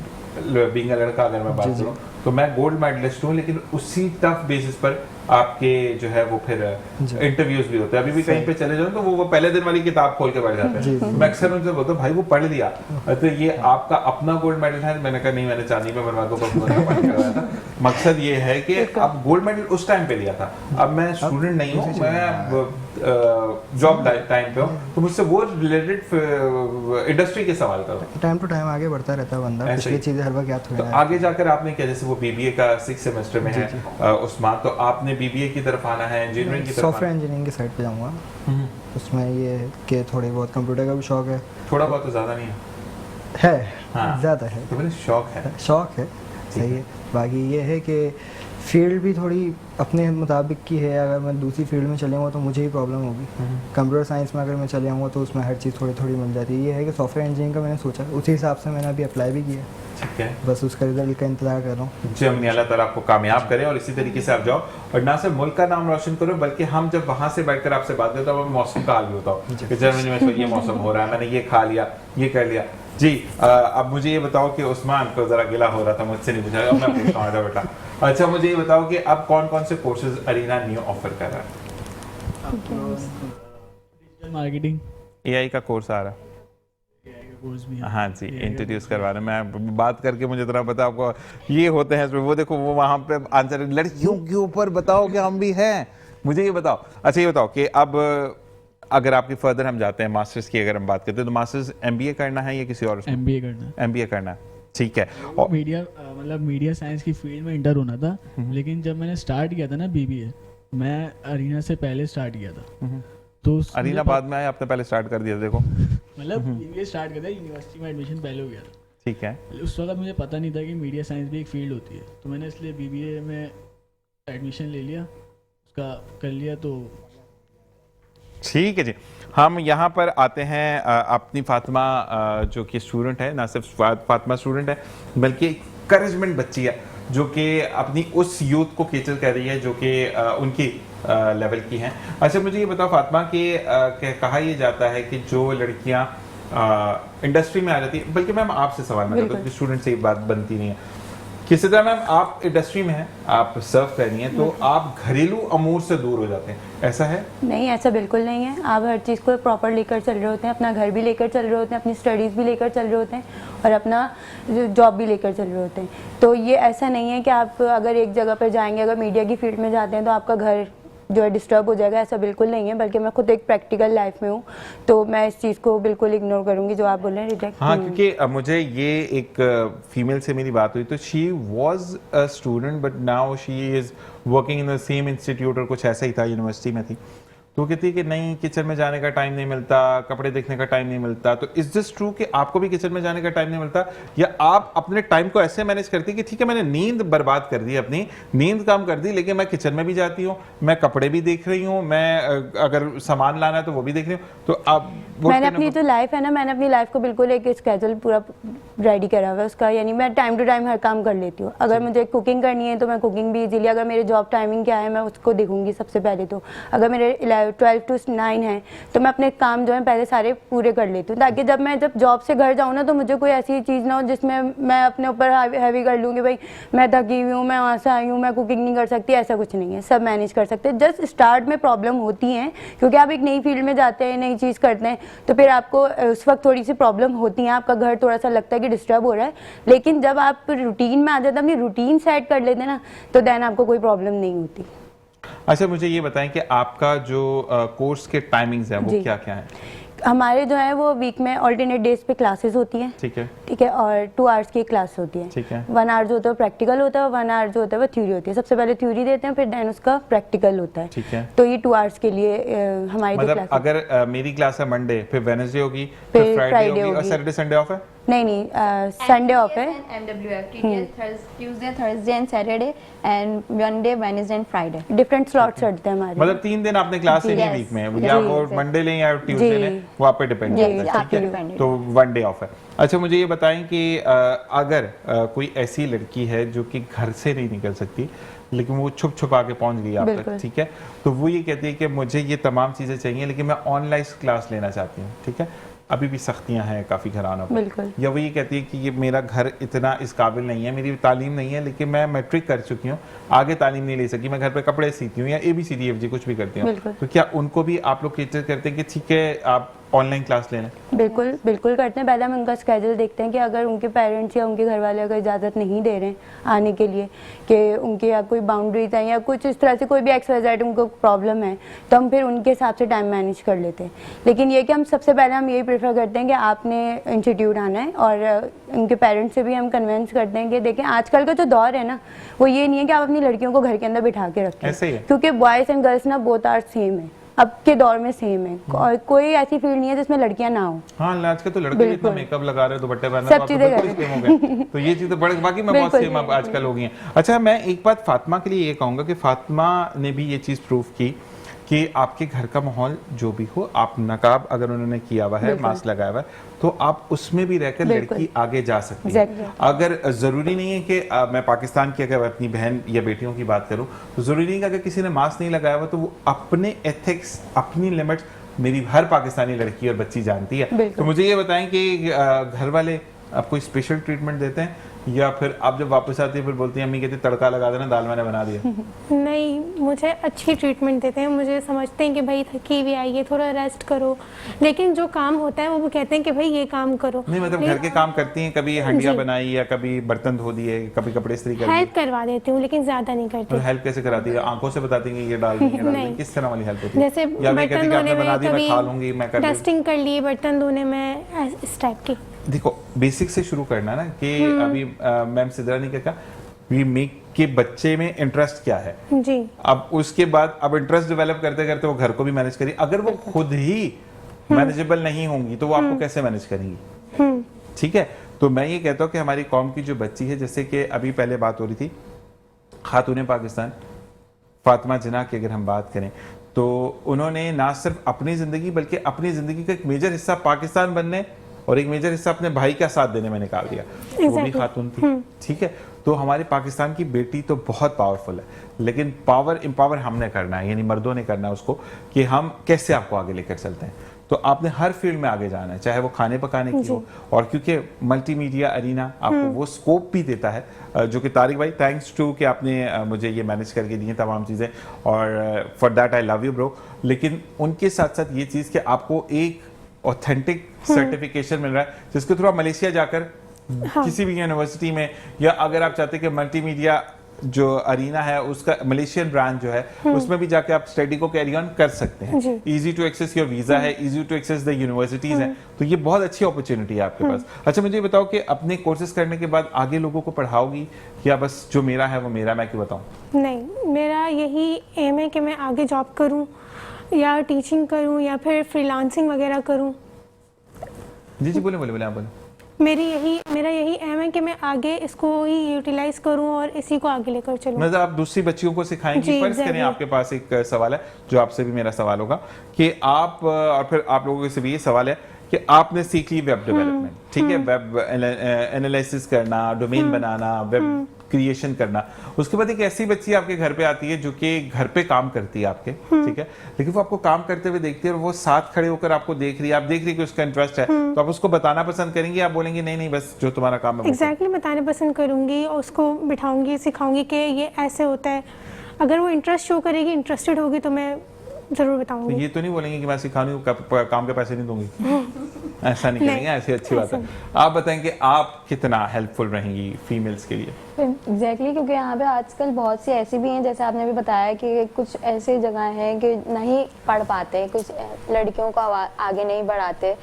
बीइंग अ लड़का अगर मैं बात करूं तो मैं गोल्ड मेडलिस्ट हूं, लेकिन उसी टफ बेसिस पर आपके जो है वो फिर इंटरव्यूज भी होते हैं। अभी भी कहीं पे चले जाओ तो वो पहले दिन वाली किताब खोल के बैठ जाते हैं। मैं अक्सर उनसे बोलता हूँ भाई वो पढ़ लिया, तो ये आपका अपना गोल्ड मेडल है। मैंने कहा नहीं, मैंने चांदी पे बनवा करवाया था। मकसद ये है कि अब गोल्ड मेडल उस टाइम पे लिया था, अब मैं स्टूडेंट नहीं हूँ, मैं जॉब टाइम पे हूँ, तो मुझसे वो रिलेटेड इंडस्ट्री के सवाल करो। टाइम टू टाइम आगे बढ़ता रहता है बंदा, पिछली चीजें हर वक्त याद तो आगे जाकर आपने क्या, जैसे वो बीबीए का 6 सेमेस्टर में है उस्मान, तो आपने बीबीए की तरफ आना है, इंजीनियरिंग की तरफ? सॉफ्टवेयर इंजीनियरिंग की साइड पे जाऊंगा। उसमें ये है कि थोड़ी बहुत कंप्यूटर का भी शौक है। थोड़ा बहुत तो ज्यादा नहीं है, हाँ। ज़्यादा है, तो मेरे शौक है, सही है। बाकी ये है कि फील्ड भी थोड़ी अपने मुताबिक की है। अगर मैं दूसरी फील्ड में चले जाऊँगा तो मुझे ही प्रॉब्लम होगी। कंप्यूटर साइंस में अगर मैं चले जाऊँगा तो उसमें हर चीज़ थोड़ी थोड़ी मिल जाती है। ये है कि सॉफ्टवेयर इंजीनियरिंग का मैंने सोचा, उसी हिसाब से मैंने अभी अप्लाई भी किया, ठीक है। बस उसका रिजल्ट का इंतजार कर रहा हूँ। जी, अम्मी अल्लाह ताला आपको कामयाब करे और इसी तरीके से आप जाओ, और ना सिर्फ मुल्क का नाम रोशन करो, बल्कि हम जब वहाँ से बैठकर आपसे बात करते हैं तो मौसम का हाल भी होता हो कि जर्मनी में ये मौसम हो रहा है, मैंने ये खा लिया, ये कर लिया। जी, अब मुझे ये बताओ कि उस्मान को जरा गिला हो रहा था, मुझसे नहीं पूछा, अब मैं पूछता हूँ आजा बेटा। अच्छा, मुझे ये बताओ कि अब कौन कौन से कोर्सेज अरीना न्यू ऑफर कर रहा है? डिजिटल मार्केटिंग, एआई का कोर्स आ रहा है, कोर्स भी है। हाँ जी, इंट्रोड्यूस करवा रहे हैं। मैं बात करके मुझे इतना पता आपको ये होते हैं, वो देखो वो वहाँ पे आंसर, लड़कियों के ऊपर बताओ कि हम भी हैं। मुझे ये बताओ, अच्छा ये बताओ कि अब अगर आपकी फर्दर हम जाते हैं मास्टर्स की अगर हम बात करते हैं, तो मास्टर्स एमबीए करना है या किसी और? एमबीए करना है। एमबीए करना है, ठीक है। और मीडिया मतलब मीडिया साइंस की फील्ड में इंटर होना था, लेकिन जब मैंने स्टार्ट किया था ना बीबीए, मैं अरीना से पहले स्टार्ट किया था। तो अरीना बाद में आया, आपने पहले स्टार्ट कर दिया, देखो मतलब बीबीए स्टार्ट किया था, यूनिवर्सिटी में एडमिशन पहले हो गया था, ठीक है। उस वक्त मुझे पता नहीं था कि मीडिया साइंस भी एक फील्ड होती है, तो मैंने इसलिए बीबीए में एडमिशन ले लिया, उसका कर लिया। तो ठीक है जी, हम यहाँ पर आते हैं अपनी फातिमा जो कि स्टूडेंट है, ना सिर्फ फातिमा स्टूडेंट है बल्कि करेजमेंट बच्ची है, जो कि अपनी उस यूथ को केचर कर रही है जो कि उनकी लेवल की हैं। अच्छा, मुझे ये बताओ फातिमा कि कहा यह जाता है कि जो लड़कियाँ इंडस्ट्री में आ जाती है, बल्कि मैम आपसे सवाल मैं करता हूँ, स्टूडेंट से ये बात बनती नहीं है, किसी तरह मैम आप इंडस्ट्री में हैं, आप सर्व कर रही हैं, तो आप घरेलू अमूर से दूर हो जाते हैं, ऐसा है? नहीं, ऐसा बिल्कुल नहीं है। आप हर चीज़ को प्रॉपर लेकर चल रहे होते हैं, अपना घर भी लेकर चल रहे होते हैं, अपनी स्टडीज़ भी लेकर चल रहे होते हैं, और अपना जॉब भी लेकर चल रहे होते हैं। तो ये ऐसा नहीं है कि आप अगर एक जगह पर जाएंगे, अगर मीडिया की फील्ड में जाते हैं तो आपका घर जो है डिस्टर्ब हो जाएगा, ऐसा बिल्कुल नहीं है। बल्कि मैं खुद एक प्रैक्टिकल लाइफ में हूँ, तो मैं इस चीज़ को बिल्कुल इग्नोर करूँगी जो आप बोल रहे हैं, रिजेक्ट। हाँ, क्योंकि मुझे ये एक फीमेल से मेरी बात हुई, तो she was a student but now she is working in the same institute, और कुछ ऐसा ही था, यूनिवर्सिटी में थी। तो कहती है कि नहीं, किचन में जाने का टाइम नहीं मिलता, कपड़े देखने का टाइम नहीं मिलता। तो इज दिस ट्रू कि आपको भी किचन में जाने का टाइम नहीं मिलता, या आप अपने टाइम को ऐसे मैनेज करती कि ठीक है मैंने नींद बर्बाद कर दी, अपनी नींद काम कर दी, लेकिन मैं किचन में भी जाती हूँ, मैं कपड़े भी देख रही हूँ, मैं अगर सामान लाना है तो वो भी देख रही हूँ। तो आप मैंने अपनी जो लाइफ है ना, मैंने अपनी लाइफ को बिल्कुल एक स्केड्यूल पूरा रेडी करा हुआ है उसका, यानी मैं टाइम टू टाइम हर काम कर लेती हूँ। अगर मुझे कुकिंग करनी है तो मैं कुकिंग भी इजीली, अगर मेरे जॉब टाइमिंग क्या है मैं उसको देखूंगी सबसे पहले। तो अगर मेरे 12 to 9 है तो मैं अपने काम जो है पहले सारे पूरे कर लेती हूँ, ताकि जब मैं जॉब से घर जाऊँ ना तो मुझे कोई ऐसी चीज़ ना हो जिसमें मैं अपने ऊपर हैवी कर लूँगी, भाई मैं थकी हुई हूँ, मैं वहाँ से आई हूँ, मैं कुकिंग नहीं कर सकती, ऐसा कुछ नहीं है, सब मैनेज कर सकते हैं। जस्ट स्टार्ट में प्रॉब्लम होती है, क्योंकि आप एक नई फील्ड में जाते हैं, नई चीज़ करते हैं, तो फिर आपको उस वक्त थोड़ी सी प्रॉब्लम होती है, आपका घर थोड़ा सा लगता है कि डिस्टर्ब हो रहा है। लेकिन जब आप रूटीन में आ जाते हैं, अपनी रूटीन सेट कर लेते हैं ना, तो देन आपको कोई प्रॉब्लम नहीं होती। अच्छा, मुझे ये बताएं कि आपका जो कोर्स के टाइमिंग्स हैं वो क्या क्या हैं? हमारे जो है वो वीक में ऑल्टरनेट डेज पे क्लासेस होती हैं, ठीक है, ठीक है, और 2 आवर्स की क्लास होती है। ठीक है। 1 आवर जो होता है प्रैक्टिकल होता है और 1 आवर जो होता है वो थ्योरी होती है। सबसे पहले थ्योरी देते हैं, फिर देन उसका प्रैक्टिकल होता है। ठीक है। तो ये 2 आवर्स के लिए हमारी जो मतलब क्लास अगर मेरी क्लास है मंडे, फिर वेडनेसडे होगी, फिर फिर फ्राइडे Friday होगी और होगी। सैटरडे संडे ऑफ है। नहीं, संडे ऑफ है। MWF, Tuesday, Thursday and Saturday and Monday, Wednesday and Friday. Different slots चढ़ते हैं हमारे। मतलब 3 दिन आपने क्लास लेनी है Yes. वीक में, जी, या वो जी। मंडे लें या ट्यूसडे जी। लें, वो आप पे डिपेंड जी, करता है, आप पे ठीक है। depend है। तो 1 डे ऑफ है। अच्छा, मुझे ये बताएं कि अगर कोई ऐसी लड़की है जो कि घर से नहीं निकल सकती लेकिन वो छुप छुपा के पहुंच गई आप तक, बिल्कुल। ठीक है, तो वो ये कहती है कि मुझे ये तमाम चीज़ें चाहिए लेकिन मैं ऑनलाइन क्लास लेना चाहती हूँ, ठीक है, अभी भी सख्तियां हैं काफ़ी घरानों पर, बिल्कुल। या वो ये कहती है कि ये मेरा घर इतना इस काबिल नहीं है, मेरी तालीम नहीं है, लेकिन मैं मैट्रिक कर चुकी हूँ, आगे तालीम नहीं ले सकी, मैं घर पे कपड़े सीती हूँ या ABCDFG कुछ भी करती हूँ, बिल्कुल। तो क्या उनको भी आप लोग केटर करते हैं कि ठीक है आप ऑनलाइन क्लास ले लें? बिल्कुल बिल्कुल करते हैं। पहले हम उनका स्केड्यूल देखते हैं कि अगर उनके पेरेंट्स या उनके घर वाले अगर इजाज़त नहीं दे रहे हैं आने के लिए, कि उनके या कोई बाउंड्रीज है या कुछ इस तरह से कोई भी XYZ उनको प्रॉब्लम है, तो हम फिर उनके हिसाब से टाइम मैनेज कर लेते हैं। लेकिन ये कि हम सबसे पहले हम यही प्रेफर करते हैं कि आपने इंस्टीट्यूट आना है, और उनके पेरेंट्स से भी हम कन्विंस करते हैं कि देखें आजकल का जो दौर है ना, वो ये नहीं है कि आप अपनी लड़कियों को घर के अंदर बिठा के रखें, ऐसे ही है। क्योंकि बॉयज़ एंड गर्ल्स ना बोथ आर सेम है, अब के दौर में सेम है, और कोई ऐसी फील्ड नहीं है जिसमें लड़कियां ना हो। हाँ, आज के तो लड़के भी इतना बिल्कुल। मेकअप लगा रहे हैं, दुपट्टे पहन सब रहे हैं, तो चीज़ें आप तो बिल्कुल कर सेम हो गए। तो ये चीज़ें बड़े बाकी में बहुत बिल्कुल, सेम अब आजकल हो गई हैं। अच्छा, मैं एक बात फातिमा के लिए ये कहूँगा कि फातिमा ने भी ये चीज़ प्रूव की कि आपके घर का माहौल जो भी हो, आप नकाब अगर उन्होंने किया हुआ है, बिल्कुल। मास्क लगाया हुआ है, तो आप उसमें भी रहकर बिल्कुल। लड़की आगे जा सकती है। Exactly. अगर ज़रूरी नहीं है कि मैं पाकिस्तान की अगर अपनी बहन या बेटियों की बात करूं, तो ज़रूरी नहीं कि अगर किसी ने मास्क नहीं लगाया हुआ तो वो अपने एथिक्स, अपनी लिमिट्स मेरी हर पाकिस्तानी लड़की और बच्ची जानती है। बिल्कुल। तो मुझे ये बताएं कि घर वाले आपको स्पेशल ट्रीटमेंट देते हैं, या फिर आप जब वापस आती है फिर बोलती हैं अम्मी कहती तड़का लगा देना, दाल मैंने बना दिया? नहीं, मुझे अच्छी ट्रीटमेंट देते हैं, मुझे समझते हैं कि भाई थकी हुई आई है, थोड़ा रेस्ट करो, लेकिन जो काम होता है वो कहते हैं कि भाई ये काम करो। नहीं, मतलब घर के काम करती हैं, कभी हंडिया बनाई या कभी बर्तन धो दिए, कभी कपड़े इस्त्री कर दिए? हेल्प करवा देती हूँ लेकिन ज़्यादा नहीं तो करती। हेल्प कैसे कराती है? आंखों से बताती हैं कि ये डाल देंगे, डाल देंगे? नहीं। किस तरह वाली हेल्प होती है? जैसे या मैं कहती बर्तन कि आपने धोने बना में दी, मैं खा लूंगी, मैं कर कभी लूंगी? डस्टिंग कर ली बर्तन धोने में, इस टाइप की। देखो, बेसिक से शुरू करना ना कि अभी मैम सिद्रा ने क्या कहा, वी मेक के बच्चे में इंटरेस्ट क्या है, जी, अब उसके बाद अब इंटरेस्ट डेवलप करते करते वो घर को भी मैनेज करी। अगर वो खुद ही मैनेजेबल नहीं होंगी तो वो आपको कैसे मैनेज करेंगी? ठीक है, तो मैं ये कहता हूँ कि हमारी कौम की जो बच्ची है, जैसे कि अभी पहले बात हो रही थी खातून पाकिस्तान फातिमा जिन्ना की, अगर हम बात करें तो उन्होंने ना सिर्फ अपनी ज़िंदगी बल्कि अपनी ज़िंदगी का एक मेजर हिस्सा पाकिस्तान बनने और एक मेजर हिस्सा अपने भाई का साथ देने में निकाल दिया। वो भी Exactly. खातून थी, ठीक है। तो हमारे पाकिस्तान की बेटी तो बहुत पावरफुल है, लेकिन पावर एम्पावर हमने करना है, यानी मर्दों ने करना है उसको, कि हम कैसे आपको आगे लेकर चलते हैं। तो आपने हर फील्ड में आगे जाना है, चाहे वो खाने पकाने की हो, और क्योंकि मल्टीमीडिया अरीना आपको वो स्कोप भी देता है, जो कि तारिक भाई थैंक्स टू कि आपने मुझे ये मैनेज करके दी हैं तमाम चीज़ें, और for that I love you bro. लेकिन उनके साथ साथ ये चीज़ कि आपको एक ऑथेंटिक सर्टिफिकेशन मिल रहा है जिसके थ्रू आप मलेशिया जाकर किसी भी यूनिवर्सिटी में, या अगर आप चाहते हैं कि मल्टीमीडिया जो अरीना है उसका मलेशियन ब्रांच जो है उसमें भी जाके आप स्टडी को कैरी ऑन कर सकते हैं। Easy to access your visa है, easy to access the universities हैं, तो ये बहुत अच्छी अपॉर्चुनिटी है आपके पास। अच्छा, मुझे ये बताओ कि अपने कोर्सेज करने के बाद आगे लोगों को पढ़ाओगी या बस जो मेरा है वो मेरा, मैं क्यों बताऊं? नहीं, मेरा यही एम है कि मैं आगे जॉब करूं या टीचिंग करूं या फिर फ्रीलांसिंग वगैरह करूं। जी बोले बोले बोले, आप बोले। मेरा यही एम है कि मैं आगे इसको ही यूटिलाइज करूं और इसी को आगे लेकर चलूं। मतलब आप दूसरी बच्चियों को सिखाएंगी। जी, फर्ज करें ज़रूर। आपके पास एक सवाल है जो आपसे भी मेरा सवाल होगा कि आप, और फिर आप लोगों से भी ये सवाल है कि आपने सीख ली वेब डेवलपमेंट, ठीक है, वेब एनालिसिस करना, डोमेन बनाना, वेब क्रिएशन करना, उसके बाद एक ऐसी बच्ची आपके घर पे आती है जो कि घर पे काम करती है आपके, ठीक है, लेकिन वो आपको काम करते हुए देखती है और वो साथ खड़े होकर आपको देख रही है, आप देख रही है कि उसका इंटरेस्ट है, तो आप उसको बताना पसंद करेंगी, आप बोलेंगी नहीं नहीं बस जो तुम्हारा काम है वो करो? एग्जैक्टली बताने पसंद करूंगी और उसको बिठाऊंगी, सिखाऊंगी कि ये ऐसे होता है। अगर वो इंटरेस्ट शो करेगी, इंटरेस्टेड होगी, तो मैं ज़रूर तो बताऊंगी। ये तो नहीं बोलेंगे कि मैं सिखाने काम के पैसे नहीं दूंगी, ऐसा नहीं करेंगे, ऐसी अच्छी बात है। आप बताएं कि आप कितना हेल्पफुल रहेंगी फीमेल्स के लिए? एग्जैक्टली क्योंकि यहाँ पे आजकल बहुत सी ऐसी भी हैं, जैसे आपने भी बताया कि कुछ ऐसी जगह हैं कि नहीं पढ़ पाते, कुछ लड़कियों को आगे नहीं बढ़ाते।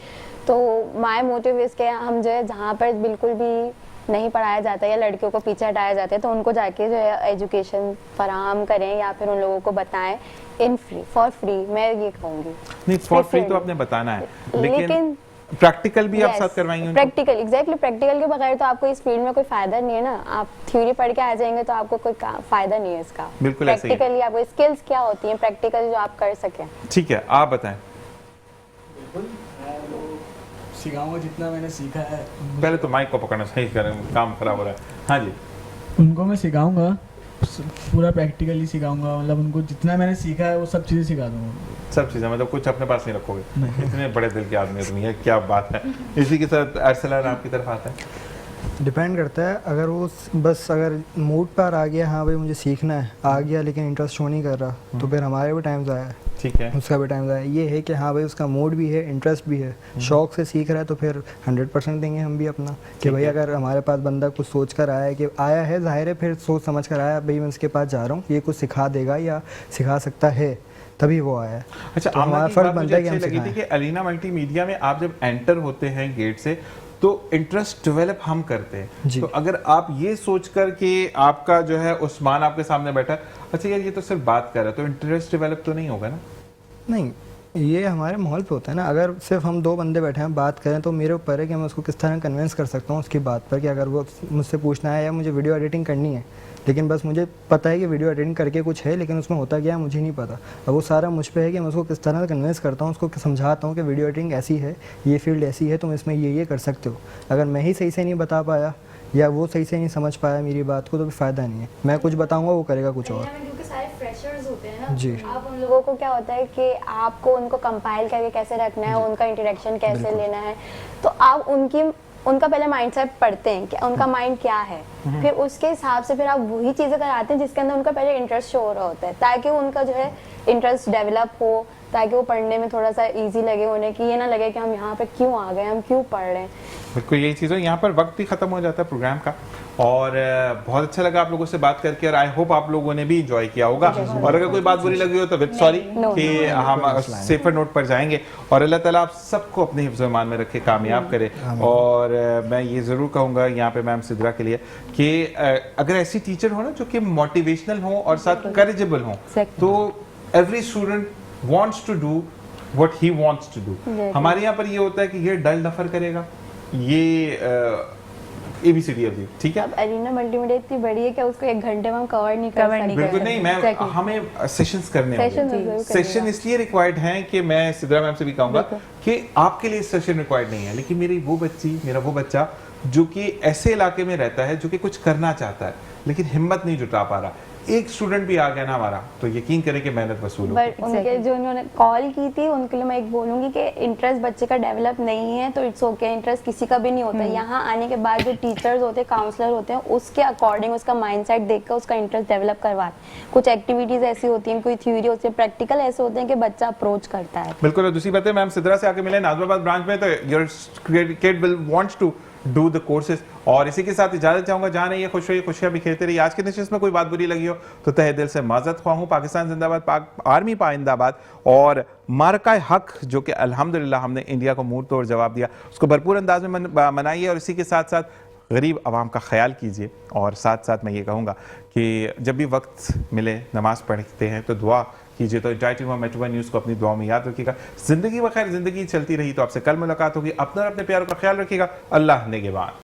तो माय मोटिव इज के हम जो है जहाँ पर बिल्कुल भी नहीं पढ़ाया जाता है या लड़कियों को पीछे हटाया जाता है, तो उनको जाके जो है एजुकेशन फराहम करें या फिर उन लोगों को बताएं इन फ्री, फॉर फ्री, मैं ये कहूँगी। नहीं, फॉर फ्री तो आपने बताना है, लेकिन प्रैक्टिकल भी आप साथ करवाएंगे? प्रैक्टिकल, एग्जैक्टली, प्रैक्टिकल के बगैर तो आपको इस फील्ड में कोई फायदा नहीं है ना। आप थ्योरी पढ़ के आ जाएंगे तो आपको कोई फायदा नहीं है इसका। बिल्कुल ऐसे ही है। प्रैक्टिकली आपको स्किल्स क्या होती हैं, प्रैक्टिकल जो आप कर सकें। ठीक है, आप बताएं। बिल्कुल, मैं वो सिखाऊंगा जितना मैंने सीखा है। पहले तो माइक को पकड़ना सही करें, काम खराब हो रहा है। हाँ जी, उनको मैं सिखाऊंगा, पूरा प्रैक्टिकली सिखाऊंगा, मतलब उनको जितना मैंने सीखा है वो सब चीज़ें सिखा दूंगा। सब चीज़ें, मतलब कुछ अपने पास नहीं रखोगे? नहीं। इतने बड़े दिल के आदमी हो तुम, ये क्या बात है। इसी के साथ अरसलान आपकी तरफ आता है। डिपेंड करता है, अगर वो बस अगर मूड पर आ गया, हाँ भाई मुझे सीखना है, आ गया लेकिन इंटरेस्ट शो नहीं कर रहा, तो फिर हमारे भी टाइम ज़ाया है, ठीक है, उसका भी टाइम ज़ाया है। ये है कि हाँ भाई उसका मूड भी है, इंटरेस्ट भी है, शौक से सीख रहा है, तो फिर 100% देंगे हम भी अपना कि भाई अगर हमारे पास बंदा कुछ सोच कर आया है कि आया है, जाहिर है फिर सोच समझ कर आया, भाई मैं इसके पास जा रहा हूँ, ये कुछ सिखा देगा या सिखा सकता है, तभी वो आया है। अच्छा, तो हमारा फर्ज बनता है कि हम लगी थी सिखाएं। कि अलीना मल्टीमीडिया में आप जब एंटर होते हैं गेट से तो इंटरेस्ट डेवलप हम करते हैं। जी। तो अगर आप ये सोचकर कि आपका जो है उस्मान आपके सामने बैठा है, अच्छा यार ये तो सिर्फ बात कर रहा है, तो इंटरेस्ट डेवलप तो नहीं होगा ना? नहीं, ये हमारे माहौल पे होता है ना। अगर सिर्फ हम दो बंदे बैठे हैं बात करें, तो मेरे ऊपर है कि मैं उसको किस तरह कन्विंस कर सकता हूँ उसकी बात पर, कि अगर वो मुझसे पूछना है या मुझे वीडियो एडिटिंग करनी है, लेकिन बस मुझे पता है कि वीडियो एडिटिंग करके कुछ है, लेकिन उसमें होता क्या है मुझे नहीं पता। अब वो सारा मुझ पे है कि मैं उसको किस तरह कन्विंस करता हूँ, उसको समझाता हूँ कि वीडियो एडिटिंग ऐसी है, ये फील्ड ऐसी है, तुम इसमें ये कर सकते हो। अगर मैं ही सही से नहीं बता पाया या वो सही से नहीं समझ पाया मेरी बात को, तो फिर फ़ायदा नहीं है। मैं कुछ बताऊँगा, वो करेगा कुछ और। क्योंकि सारे फ्रेशर्स होते हैं ना जी। आप उन लोगों को क्या होता है कि आपको उनको कंपाइल करके कैसे रखना है, उनका इंटरेक्शन कैसे लेना है, तो आप उनका पहले माइंडसेट पढ़ते हैं कि उनका माइंड क्या है, फिर उसके हिसाब से फिर आप वही चीज़ें कराते हैं जिसके अंदर उनका पहले इंटरेस्ट शो हो रहा होता है, ताकि उनका जो है इंटरेस्ट डेवलप हो, ताकि वो पढ़ने में थोड़ा सा इजी लगे उन्हें, कि ये ना लगे कि हम यहाँ पे क्यों आ गए, हम क्यों पढ़ रहे हैं। बिल्कुल यही चीज़ है। यहाँ पर वक्त भी ख़त्म हो जाता है प्रोग्राम का, और बहुत अच्छा लगा आप लोगों से बात करके, और आई होप आप लोगों ने भी इंजॉय किया होगा। और अगर कोई बात बुरी लगी हो तो विद सॉरी कि हम सेफर नोट पर जाएंगे, और अल्लाह ताला आप सबको अपने हिफ्ज़ ईमान में रखे, कामयाब करे। और मैं ये ज़रूर कहूँगा यहाँ पे मैम सिद्रा के लिए कि अगर ऐसी टीचर हो ना जो कि मोटिवेशनल हो और साथ करेजेबल हो, तो every student wants to do what he wants to do। हमारे यहाँ पर ये होता है कि ये डल नफर करेगा, ये ABCD अभी ठीक है। अब अरीना मल्टीमीडिया इतनी बड़ी है कि उसको 1 घंटे में हम कवर नहीं कर सकते। बिल्कुल नहीं, मैं हमें सेशंस करने होंगे। सेशन इसलिए रिक्वायर्ड हैं कि मैं सिद्रा मैम से भी कहूँगा कि आपके लिए सेशन रिक्वायर्ड नहीं है, लेकिन मेरा वो बच्चा जो कि ऐसे इलाके में रहता है, जो कि कुछ करना चाहता है लेकिन हिम्मत नहीं जुटा पा रहा, एक स्टूडेंट भी आ गया ना हमारा, तो यकीन करें कि मेहनत वसूल होगी। बट उनके जो उन्होंने कॉल की थी उनके लिए मैं एक बोलूँगी कि इंटरेस्ट बच्चे का डेवलप नहीं है तो इट्स ओके, इंटरेस्ट किसी का भी नहीं होता। यहाँ आने के बाद जो टीचर्स होते हैं, काउंसलर होते हैं, उसके अकॉर्डिंग उसका माइंडसेट देखकर उसका इंटरेस्ट डेवलप करवाते। कुछ एक्टिविटीज ऐसी होती हैं, कोई थ्योरी होती है, प्रैक्टिकल ऐसे होते हैं कि बच्चा अप्रोच करता है। बिल्कुल। और दूसरी बात है, मैम सिद्रा से आके मिले नाज़िमाबाद ब्रांच में, तो your kid will wants to do the courses. और इसी के साथ इजाजत चाहूंगा, जहाँ नहीं है खुश रहिए, खुशियां बिखेरते रहिए। आज के नशिस्त में कोई बात बुरी लगी हो तो तहे दिल से माजरत ख्वाह हूँ। पाकिस्तान जिंदाबाद, पाक आर्मी पाइंदाबाद। और मार्का हक जो कि अल्हम्दुलिल्लाह हमने इंडिया को मुंह तोड़ जवाब दिया, उसको भरपूर अंदाज में मनाइए, और इसी के साथ साथ गरीब आवाम का ख्याल कीजिए। और साथ साथ मैं ये कहूँगा कि जब भी वक्त मिले नमाज पढ़ते हैं तो दुआ कीजिए। तो मेट्रो न्यूज़ को अपनी दुआ में याद रखिएगा। जिंदगी बखैर, जिंदगी चलती रही तो आपसे कल मुलाकात होगी। अपना और अपने प्यारों का ख्याल रखिएगा। अल्लाह नेगेबान।